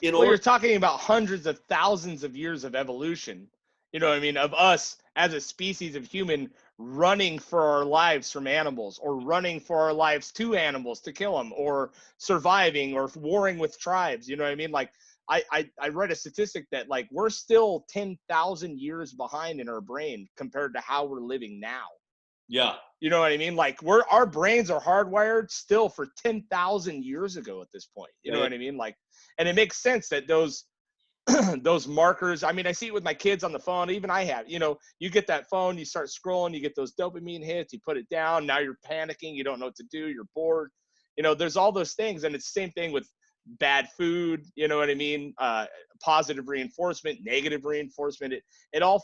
You're talking about hundreds of thousands of years of evolution, you know what I mean, of us as a species of human running for our lives from animals, or running for our lives to animals to kill them, or surviving, or warring with tribes. You know what I mean? Like, I read a statistic that, like, we're still 10,000 years behind in our brain compared to how we're living now. Yeah. You know what I mean? Like, our brains are hardwired still for 10,000 years ago at this point. You know what I mean? Like, and it makes sense that those markers, I mean, I see it with my kids on the phone. Even I have, you know, you get that phone, you start scrolling, you get those dopamine hits, you put it down. Now you're panicking. You don't know what to do. You're bored. You know, there's all those things. And it's the same thing with bad food. You know what I mean? Positive reinforcement, negative reinforcement. It all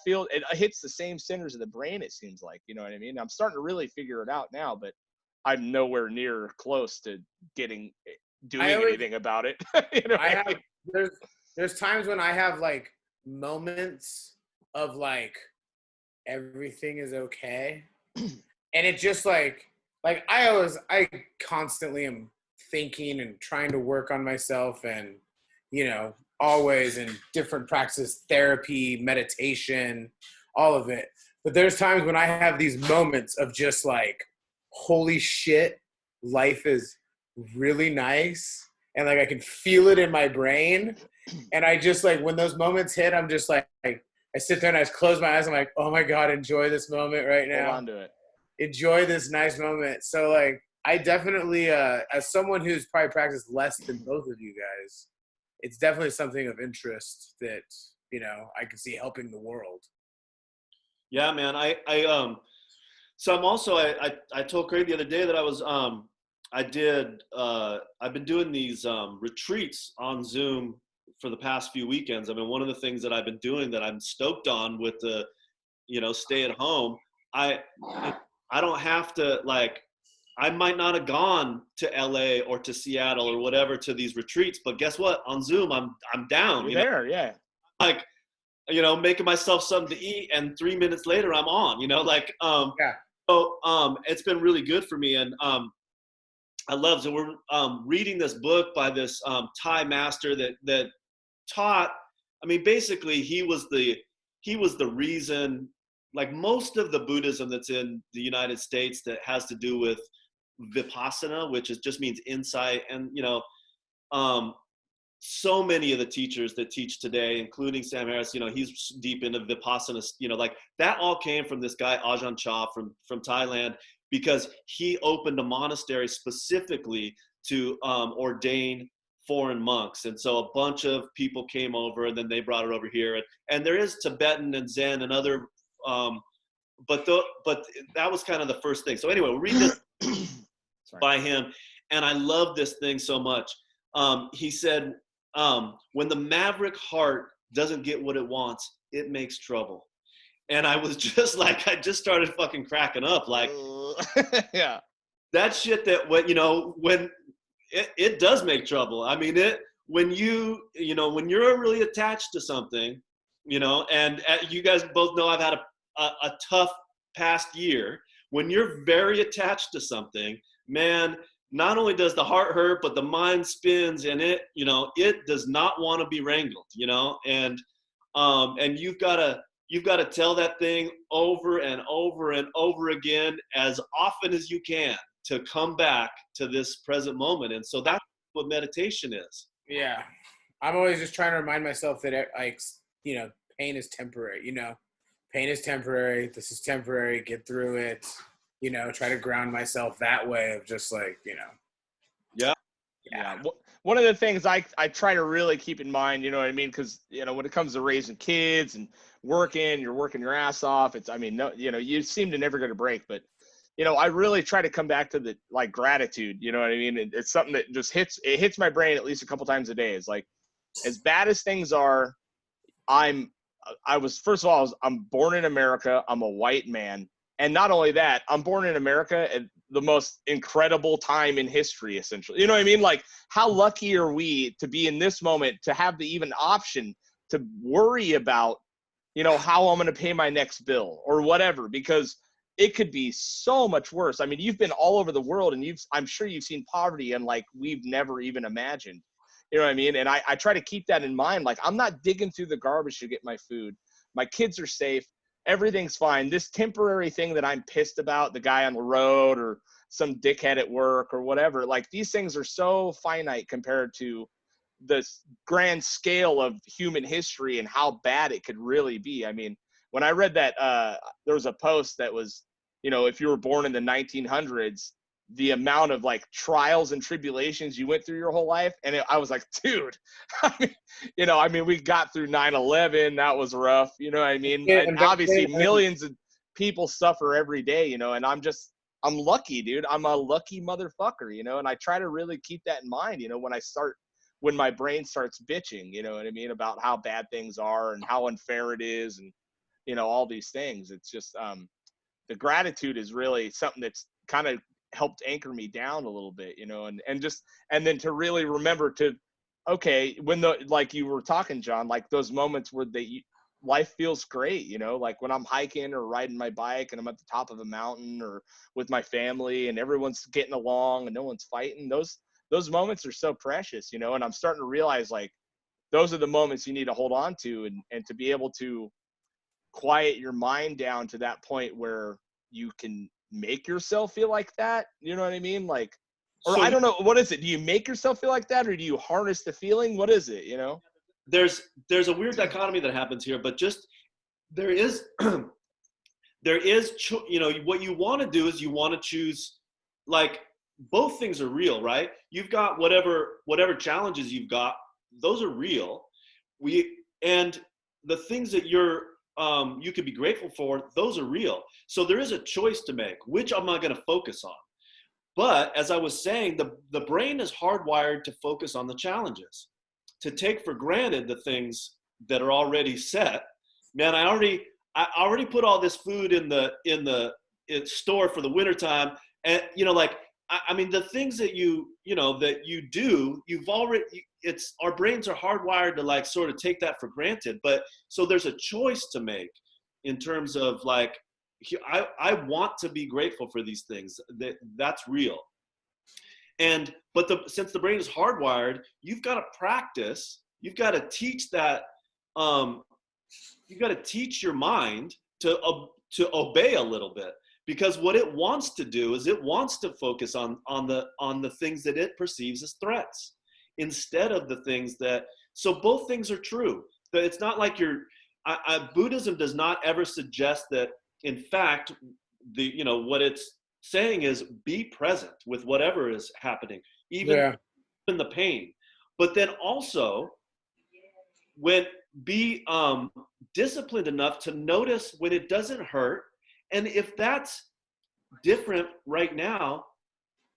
hits the same centers of the brain, it seems like. You know what I mean? I'm starting to really figure it out now, but I'm nowhere near close to doing anything about it. You know, there's times when I have, like, moments of, like, everything is okay, and it just like I constantly am thinking and trying to work on myself, and, you know, always in different practices, therapy, meditation, all of it. But there's times when I have these moments of just like, holy shit, life is really nice. And, like, I can feel it in my brain. And I just, like, when those moments hit, I'm just like, I sit there and I just close my eyes. I'm like, oh my God, enjoy this moment right now. Hold on to it. Enjoy this nice moment. So, like, I definitely, as someone who's probably practiced less than both of you guys, it's definitely something of interest that, you know, I can see helping the world. Yeah, man. So I'm also, I told Craig the other day that I was I've been doing these retreats on Zoom for the past few weekends. I mean, one of the things that I've been doing that I'm stoked on with the, stay at home, I don't have to, like, I might not have gone to LA or to Seattle or whatever to these retreats, but guess what? On Zoom, I'm down, You're there, yeah. like, making myself something to eat, and 3 minutes later I'm on, like, Yeah. so it's been really good for me. And I love, so we're reading this book by this Thai master that taught, I mean, basically he was the reason, like most of the Buddhism that's in the United States that has to do with Vipassana, which just means insight. And, um, so many of the teachers that teach today, including Sam Harris, he's deep into Vipassana, like that all came from this guy, Ajahn Chah from Thailand, because he opened a monastery specifically to ordain foreign monks. And so a bunch of people came over, and then they brought it over here. And there is Tibetan and Zen and other, but that was kind of the first thing. So anyway, we'll read this by him. And I love this thing so much. He said, when the maverick heart doesn't get what it wants, it makes trouble. And I was just like, I just started fucking cracking up. Like, yeah, that shit that, when it does make trouble. I mean, when you're really attached to something, and you guys both know I've had a tough past year. When you're very attached to something, man, not only does the heart hurt, but the mind spins, and it does not want to be wrangled, and you've got to tell that thing over and over and over again as often as you can to come back to this present moment. And so that's what meditation is. Yeah. I'm always just trying to remind myself that, pain is temporary, pain is temporary. This is temporary. Get through it. Try to ground myself that way of just like, Yeah. One of the things I try to really keep in mind, you know what I mean? Because, when it comes to raising kids and you're working your ass off. You seem to never get a break, but, I really try to come back to the, like, gratitude, you know what I mean? It's something that just hits my brain at least a couple times a day. It's like, as bad as things are, I'm born in America. I'm a white man. And not only that, I'm born in America at the most incredible time in history, essentially. You know what I mean? Like, how lucky are we to be in this moment, to have the even option to worry about, how I'm going to pay my next bill or whatever, because it could be so much worse. I mean, you've been all over the world, and I'm sure you've seen poverty and like we've never even imagined. You know what I mean? And I try to keep that in mind. Like, I'm not digging through the garbage to get my food. My kids are safe. Everything's fine. This temporary thing that I'm pissed about, the guy on the road or some dickhead at work or whatever, like, these things are so finite compared to the grand scale of human history and how bad it could really be. I mean, when I read that, there was a post that was, if you were born in the 1900s, the amount of like trials and tribulations you went through your whole life. And I was like, dude, we got through 9/11. That was rough. You know what I mean? Yeah, and obviously millions of people suffer every day, and I'm lucky, dude. I'm a lucky motherfucker, and I try to really keep that in mind, when my brain starts bitching, you know what I mean, about how bad things are and how unfair it is. And, all these things. It's just, the gratitude is really something that's kind of helped anchor me down a little bit, and then to really remember to, okay, like you were talking, John, like those moments where life feels great, like when I'm hiking or riding my bike and I'm at the top of a mountain or with my family and everyone's getting along and no one's fighting. Those moments are so precious, and I'm starting to realize, like, those are the moments you need to hold on to and to be able to quiet your mind down to that point where you can make yourself feel like that. You know what I mean? Like, or I don't know, what is it? Do you make yourself feel like that, or do you harness the feeling? What is it? There's a weird dichotomy that happens here, but just there is what you want to do is you want to choose, like, both things are real, right? You've got whatever challenges you've got, those are real. And the things that you could be grateful for, those are real. So there is a choice to make. Which am I going to focus on? But as I was saying, the brain is hardwired to focus on the challenges, to take for granted the things that are already set. Man, I already put all this food in the store for the wintertime. And, like, I mean, the things that that you do, our brains are hardwired to like sort of take that for granted. But so there's a choice to make in terms of like, I want to be grateful for these things. That's real. But since the brain is hardwired, you've got to practice. You've got to teach that. You've got to teach your mind to obey a little bit, because what it wants to do is it wants to focus on the things that it perceives as threats instead of the things that. So both things are true. That it's not like Buddhism does not ever suggest that. In fact, what it's saying is be present with whatever is happening, even in the pain. But then also, be disciplined enough to notice when it doesn't hurt, and if that's different right now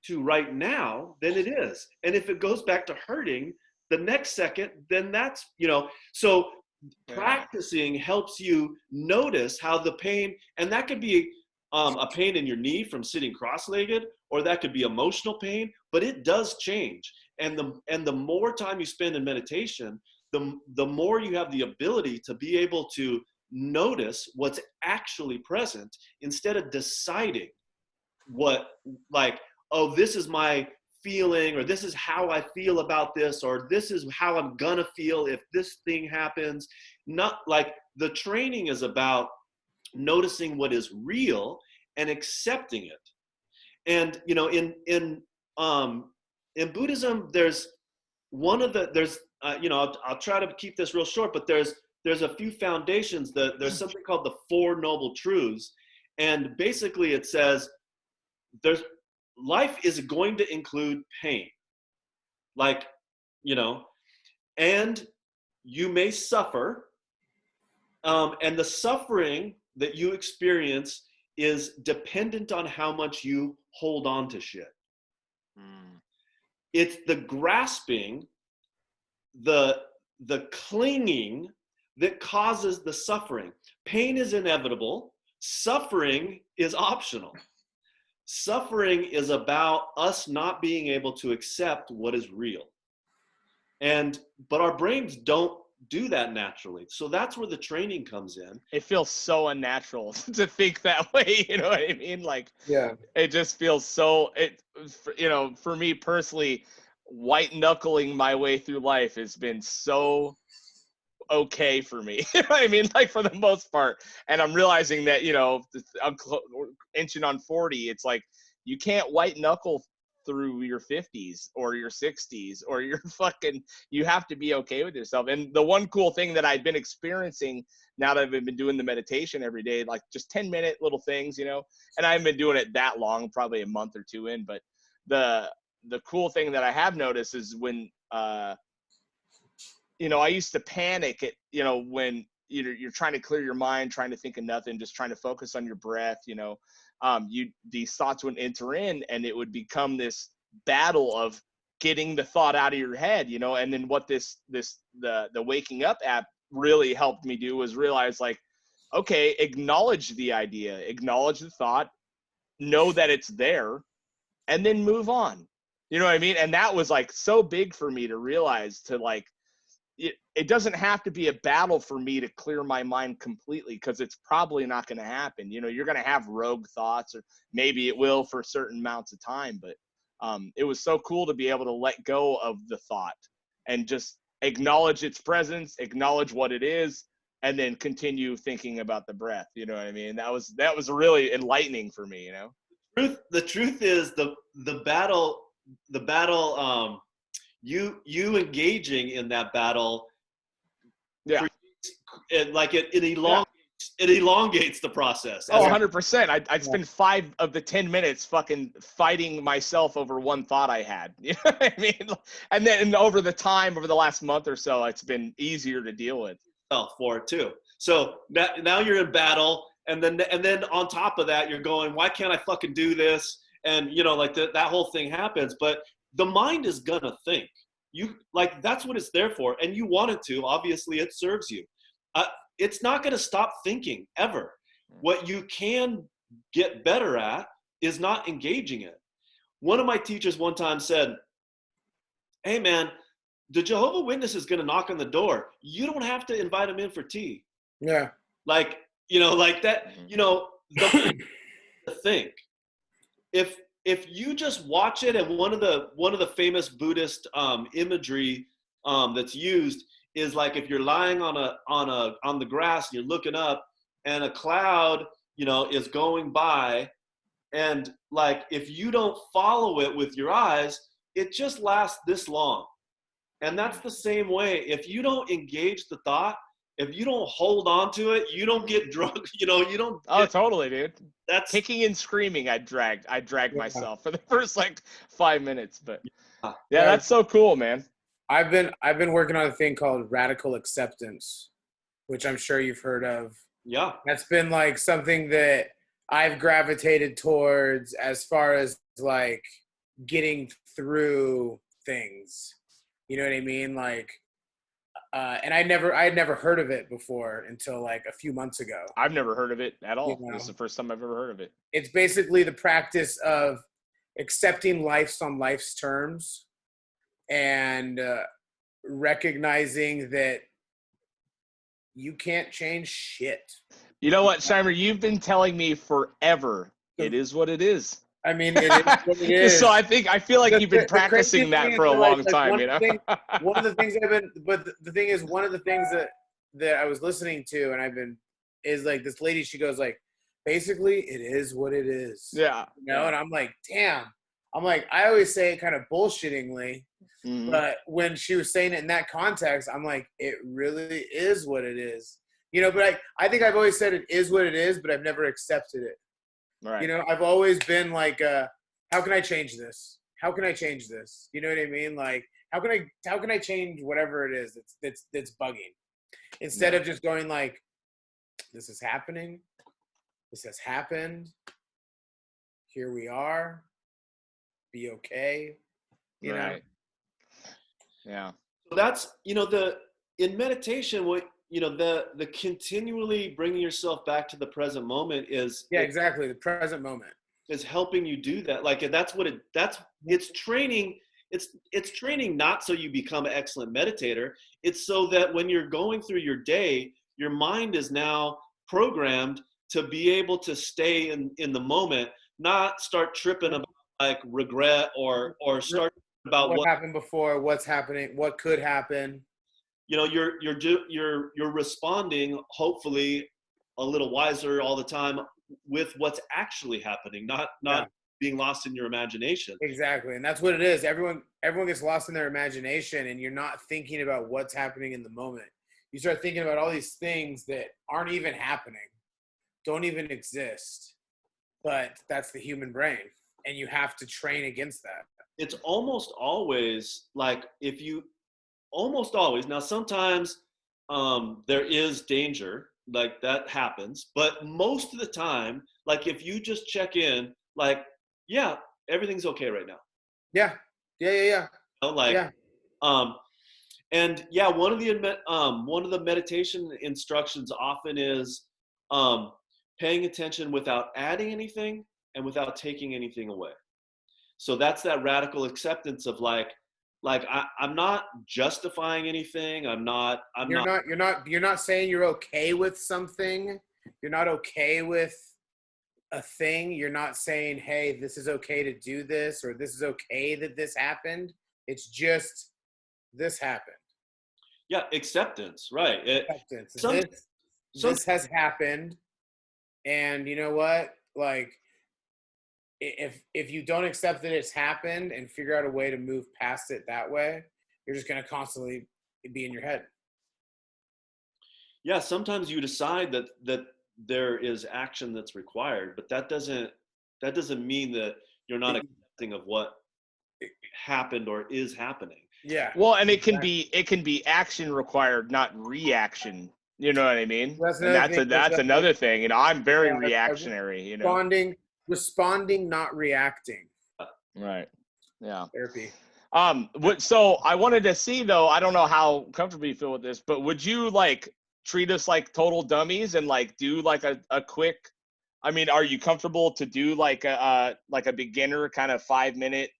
to right now, then it is. And if it goes back to hurting the next second, then that's so. Practicing helps you notice how the pain, and that could be a pain in your knee from sitting cross-legged, or that could be emotional pain, but it does change. And the more time you spend in meditation, the more you have the ability to be able to notice what's actually present instead of deciding this is my feeling, or this is how I feel about this, or this is how I'm gonna feel if this thing happens. Not like the training is about noticing what is real and accepting it. And in Buddhism, there's I'll try to keep this real short, but there's a few foundations. There's something called the Four Noble Truths, and basically it says life is going to include pain, and you may suffer, and the suffering that you experience is dependent on how much you hold on to shit. It's the grasping, the clinging that causes the suffering. Pain is inevitable. Suffering is optional. Suffering is about us not being able to accept what is real. But our brains don't do that naturally. So that's where the training comes in. It feels so unnatural to think that way. You know what I mean? Like, it just feels so, for me personally, white knuckling my way through life has been so okay for me. You know what I mean? Like, for the most part. And I'm realizing that, I'm inching on 40. It's like, you can't white knuckle through your 50s or your 60s or your you have to be okay with yourself. And the one cool thing that I've been experiencing now that I've been doing the meditation every day, like just 10-minute little things, and I haven't been doing it that long, probably a month or two in, but the cool thing that I have noticed is when, I used to panic at, when you're trying to clear your mind, trying to think of nothing, just trying to focus on your breath, these thoughts would enter in, and it would become this battle of getting the thought out of your head, and then what the Waking Up app really helped me do was realize, like, okay, acknowledge the idea, acknowledge the thought, know that it's there, and then move on. You know what I mean? And that was like so big for me to realize, to like, it doesn't have to be a battle for me to clear my mind completely, because it's probably not going to happen. You're going to have rogue thoughts, or maybe it will for certain amounts of time. But it was so cool to be able to let go of the thought and just acknowledge its presence, acknowledge what it is, and then continue thinking about the breath. You know what I mean? That was really enlightening for me. The truth is the battle. You engaging in that battle, it elongates the process. Oh, 100%. I'd spend 5 of the 10 minutes fucking fighting myself over one thought I had. You know what I mean? And then over the last month or so, it's been easier to deal with. For it too. So now you're in battle, and then on top of that, you're going, why can't I fucking do this? and you know, like that whole thing happens. But the mind is gonna think. You like that's what it's there for, and you want it to. Obviously, it serves you. It's not gonna stop thinking ever. What you can get better at is not engaging it. One of my teachers one time said, "Hey man, the Jehovah Witness is going to knock on the door. You don't have to invite them in for tea." Yeah. Like, you know, like that, you know, the think. If you just watch it, and one of the famous Buddhist imagery that's used is like if you're lying on the grass and you're looking up and a cloud, you know, is going by, and like if you don't follow it with your eyes, it just lasts this long. And that's the same way. If you don't engage the thought, if you don't hold on to it, you don't get drunk. You know, you don't. Oh, totally, dude. That's Kicking and screaming. I dragged myself for the first like 5 minutes, but Yeah. yeah, that's so cool, man. I've been working on a thing called radical acceptance, which I'm sure you've heard of. yeah. That's been like something that I've gravitated towards as far as like getting through things. You know what I mean? Like, and I had never heard of it before until like a few months ago. I've never heard of it at all. You know. This is the first time I've ever heard of it. It's basically the practice of accepting life on life's terms and recognizing that you can't change shit. You know what, Shimer? You've been telling me forever. It is what it is. I mean, it is what it is. So I feel like you've been practicing that for a long time. You know. One of the things the thing is, one of the things that I was listening to, and is like this lady. She goes like, basically, it is what it is. Yeah. You know, and I'm like, damn. I'm like, I always say it kind of bullshittingly, but when she was saying it in that context, I'm like, it really is what it is. You know, but I think I've always said it is what it is, but I've never accepted it. Right. You know, I've always been like, how can I change this? How can I change this? You know what I mean? Like, how can I change whatever it is that's bugging? Instead of just going like, this is happening. This has happened. Here we are. Be okay. You know? Yeah. So that's, you know, in meditation, what, you know, the continually bringing yourself back to the present moment is exactly, the present moment is helping you do that. Like it's training. It's training not so you become an excellent meditator. It's so that when you're going through your day, your mind is now programmed to be able to stay in the moment, not start tripping about like regret or start about what happened before, what's happening, what could happen. You know, you're responding hopefully a little wiser all the time with what's actually happening, not being lost in your imagination. Exactly, and that's what it is. Everyone gets lost in their imagination, and you're not thinking about what's happening in the moment. You start thinking about all these things that aren't even happening, don't even exist, but that's the human brain, and you have to train against that. It's almost always like almost always. Now, sometimes there is danger, like that happens, but most of the time, like if you just check in, like, yeah, everything's okay right now. Yeah. You know, like, and yeah, one of the meditation instructions often is paying attention without adding anything and without taking anything away. So that's that radical acceptance of like I'm not justifying anything. You're not saying you're okay with something. You're not okay with a thing. You're not saying, hey, this is okay to do this, or this is okay that this happened. It's just this happened. Yeah, acceptance, right? Acceptance. This has happened, and you know what? Like, if you don't accept that it's happened and figure out a way to move past it that way, you're just going to constantly be in your head. Yeah, sometimes you decide that there is action that's required, but that doesn't mean that you're not accepting of what happened or is happening. Yeah. Well, and it can be action required, not reaction. You know what I mean? That's another thing. You know, I'm very reactionary. You know, Responding, not reacting. Right. Yeah. Therapy. So I wanted to see though, I don't know how comfortable you feel with this, but would you like treat us like total dummies and like do like a quick, I mean, are you comfortable to do like a beginner kind of 5 minute,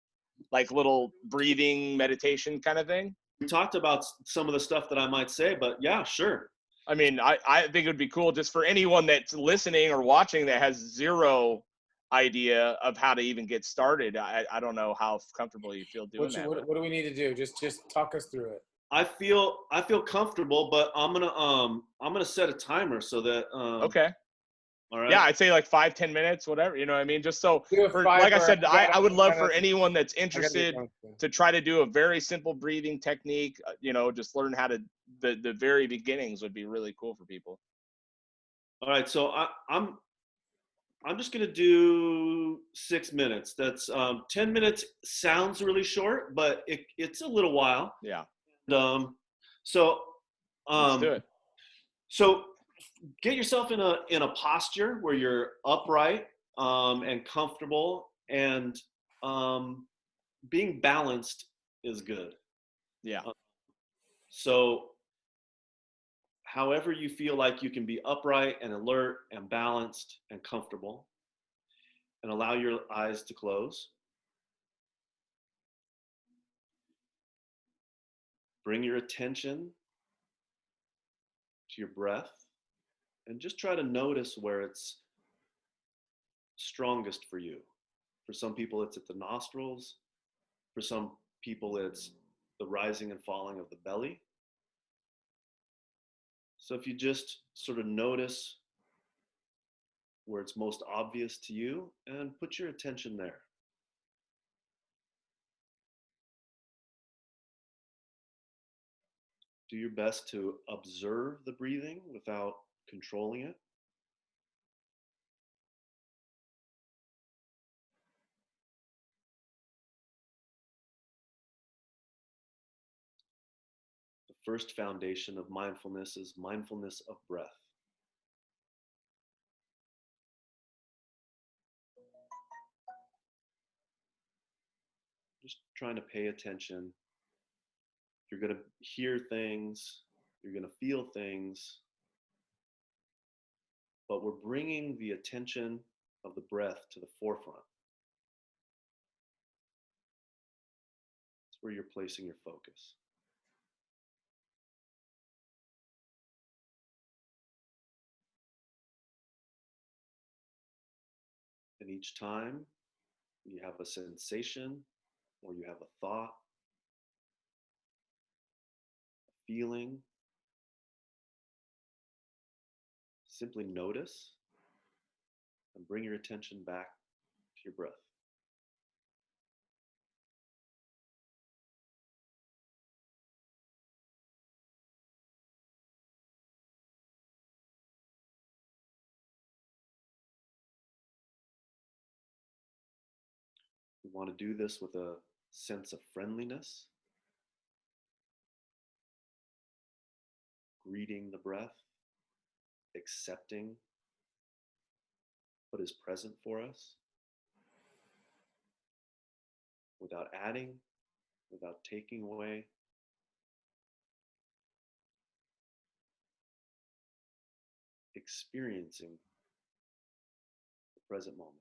like little breathing meditation kind of thing? We talked about some of the stuff that I might say, but yeah, sure. I mean, I think it would be cool just for anyone that's listening or watching that has zero idea of how to even get started. I don't know how comfortable you feel doing that. What do we need to do? Just talk us through it. I feel comfortable, but I'm gonna set a timer so that Okay. all right. Yeah, I'd say like 5-10 minutes, whatever, you know what I mean? Just so, Do a for, like I fiver. said, I would love for gotta- anyone that's I gotta be interested comfortable. to try to do a very simple breathing technique, just learn how to, the very beginnings would be really cool for people. All right, so I'm just gonna do 6 minutes. That's 10 minutes sounds really short, but it's a little while. Yeah, And, so let's do it. so get yourself in a posture where you're upright and comfortable, and being balanced is good. Yeah, So however you feel like you can be upright and alert and balanced and comfortable, and allow your eyes to close. Bring your attention to your breath and just try to notice where it's strongest for you. For some people, it's at the nostrils. For some people, it's the rising and falling of the belly. So if you just sort of notice where it's most obvious to you and put your attention there. Do your best to observe the breathing without controlling it. The first foundation of mindfulness is mindfulness of breath. Just trying to pay attention. You're going to hear things, you're going to feel things, but we're bringing the attention of the breath to the forefront. That's where you're placing your focus. And each time you have a sensation or you have a thought, a feeling, simply notice and bring your attention back to your breath. We want to do this with a sense of friendliness, greeting the breath, accepting what is present for us, without adding, without taking away. Experiencing the present moment.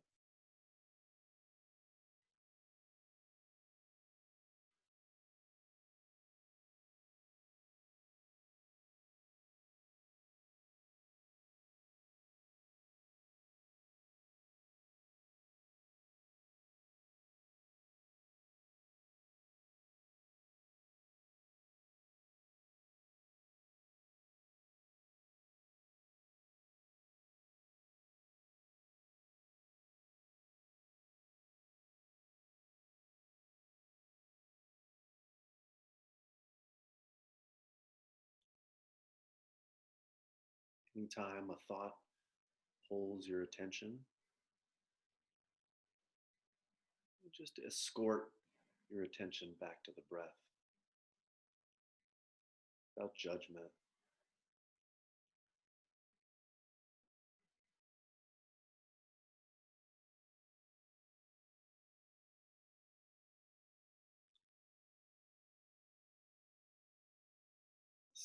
Anytime a thought pulls your attention, just escort your attention back to the breath without judgment.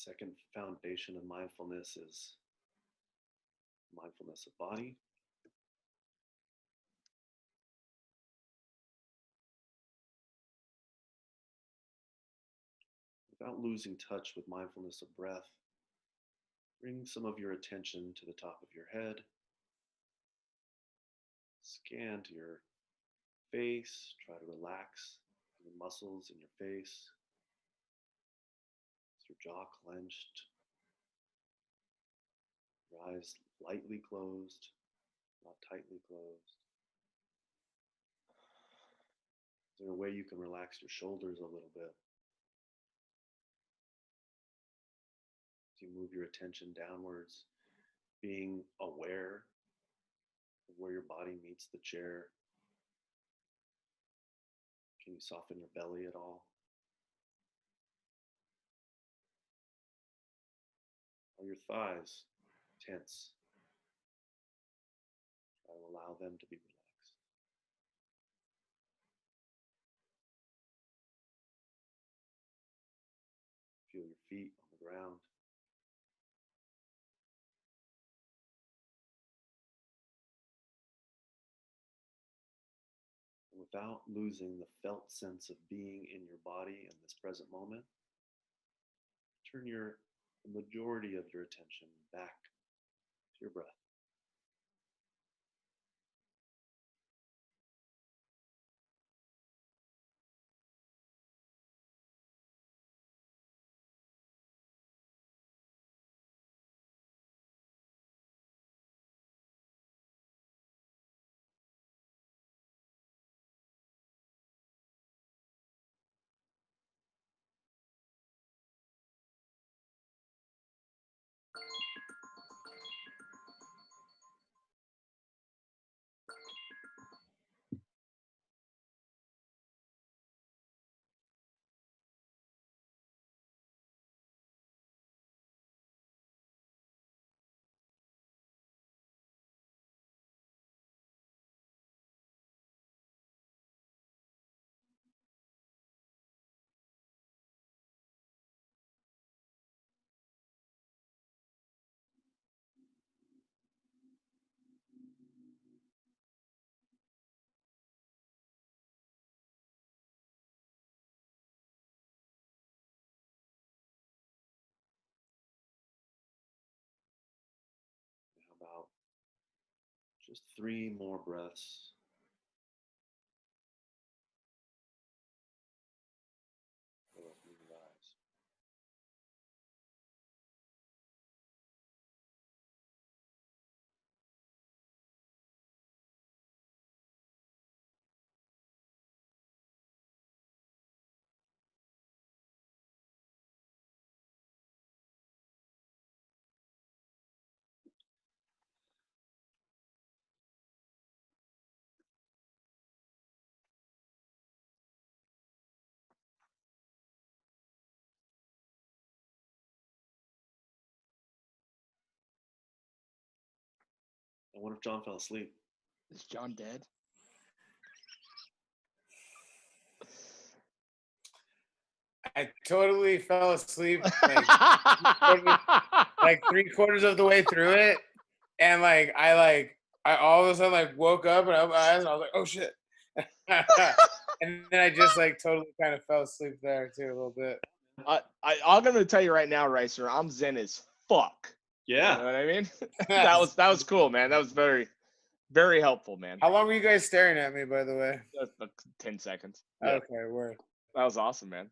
Second foundation of mindfulness is mindfulness of body. Without losing touch with mindfulness of breath, bring some of your attention to the top of your head. Scan to your face. Try to relax the muscles in your face. Is your jaw clenched? Your eyes lightly closed, not tightly closed. Is there a way you can relax your shoulders a little bit? As you move your attention downwards, being aware of where your body meets the chair. Can you soften your belly at all? Are your thighs tense? Try to allow them to be relaxed. Feel your feet on the ground. And without losing the felt sense of being in your body in this present moment, turn the majority of your attention back to your breath. How about just 3 more breaths? Open your eyes. I wonder if John fell asleep. Is John dead? I totally fell asleep like, like 3/4 of the way through it, and I all of a sudden woke up and I opened my eyes and I was like, oh shit. And then I just totally kind of fell asleep there too a little bit. I'm gonna tell you right now, Ricer, I'm zen as fuck. Yeah. You know what I mean? that was cool, man. That was very, very helpful, man. How long were you guys staring at me, by the way? 10 seconds. Yeah. Okay, word. That was awesome, man.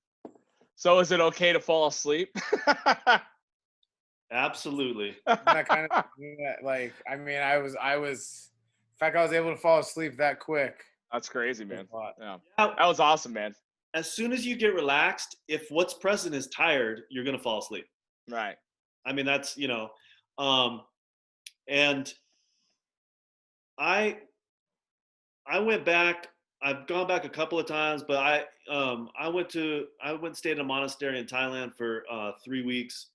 So is it okay to fall asleep? Absolutely. That kind of I mean, I was in fact I was able to fall asleep that quick. That's crazy, man. Yeah. Yeah. That was awesome, man. As soon as you get relaxed, if what's present is tired, you're going to fall asleep. Right. I mean, that's, and I went back. I've gone back a couple of times, but I went and stayed in a monastery in Thailand for 3 weeks,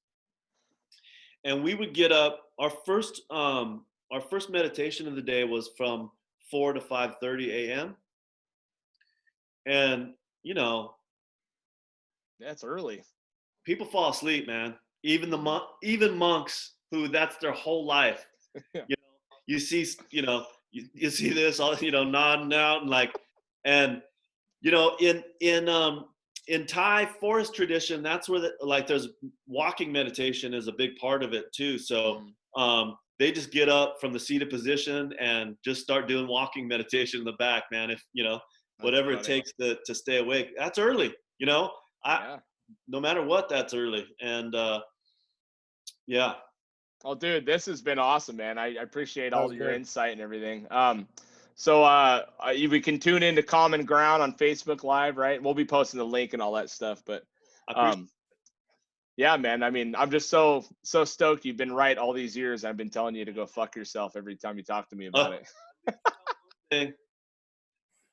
and we would get up. Our first meditation of the day was from 4 to 5:30 a.m. And That's early. people fall asleep, man. even even monks who that's their whole life. Yeah. You know, you see, you see this all, nodding out and like, and in Thai forest tradition, that's where there's walking meditation is a big part of it too. So they just get up from the seated position and just start doing walking meditation in the back, man. If whatever it takes to stay awake. That's early, Yeah. no matter what, that's early. And yeah. Well, dude, this has been awesome, man. I appreciate all your good. insight and everything. So we can tune into Common Ground on Facebook Live, right? We'll be posting the link and all that stuff. But yeah, man. I mean, I'm just so stoked you've been right all these years. I've been telling you to go fuck yourself every time you talk to me about it.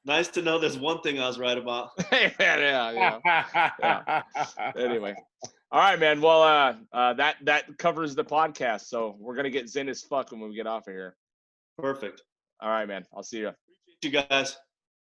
Nice to know there's one thing I was right about. Yeah. Anyway. All right, man. Well, that covers the podcast. So we're gonna get zen as fuck when we get off of here. Perfect. All right, man. I'll see you. Appreciate you guys.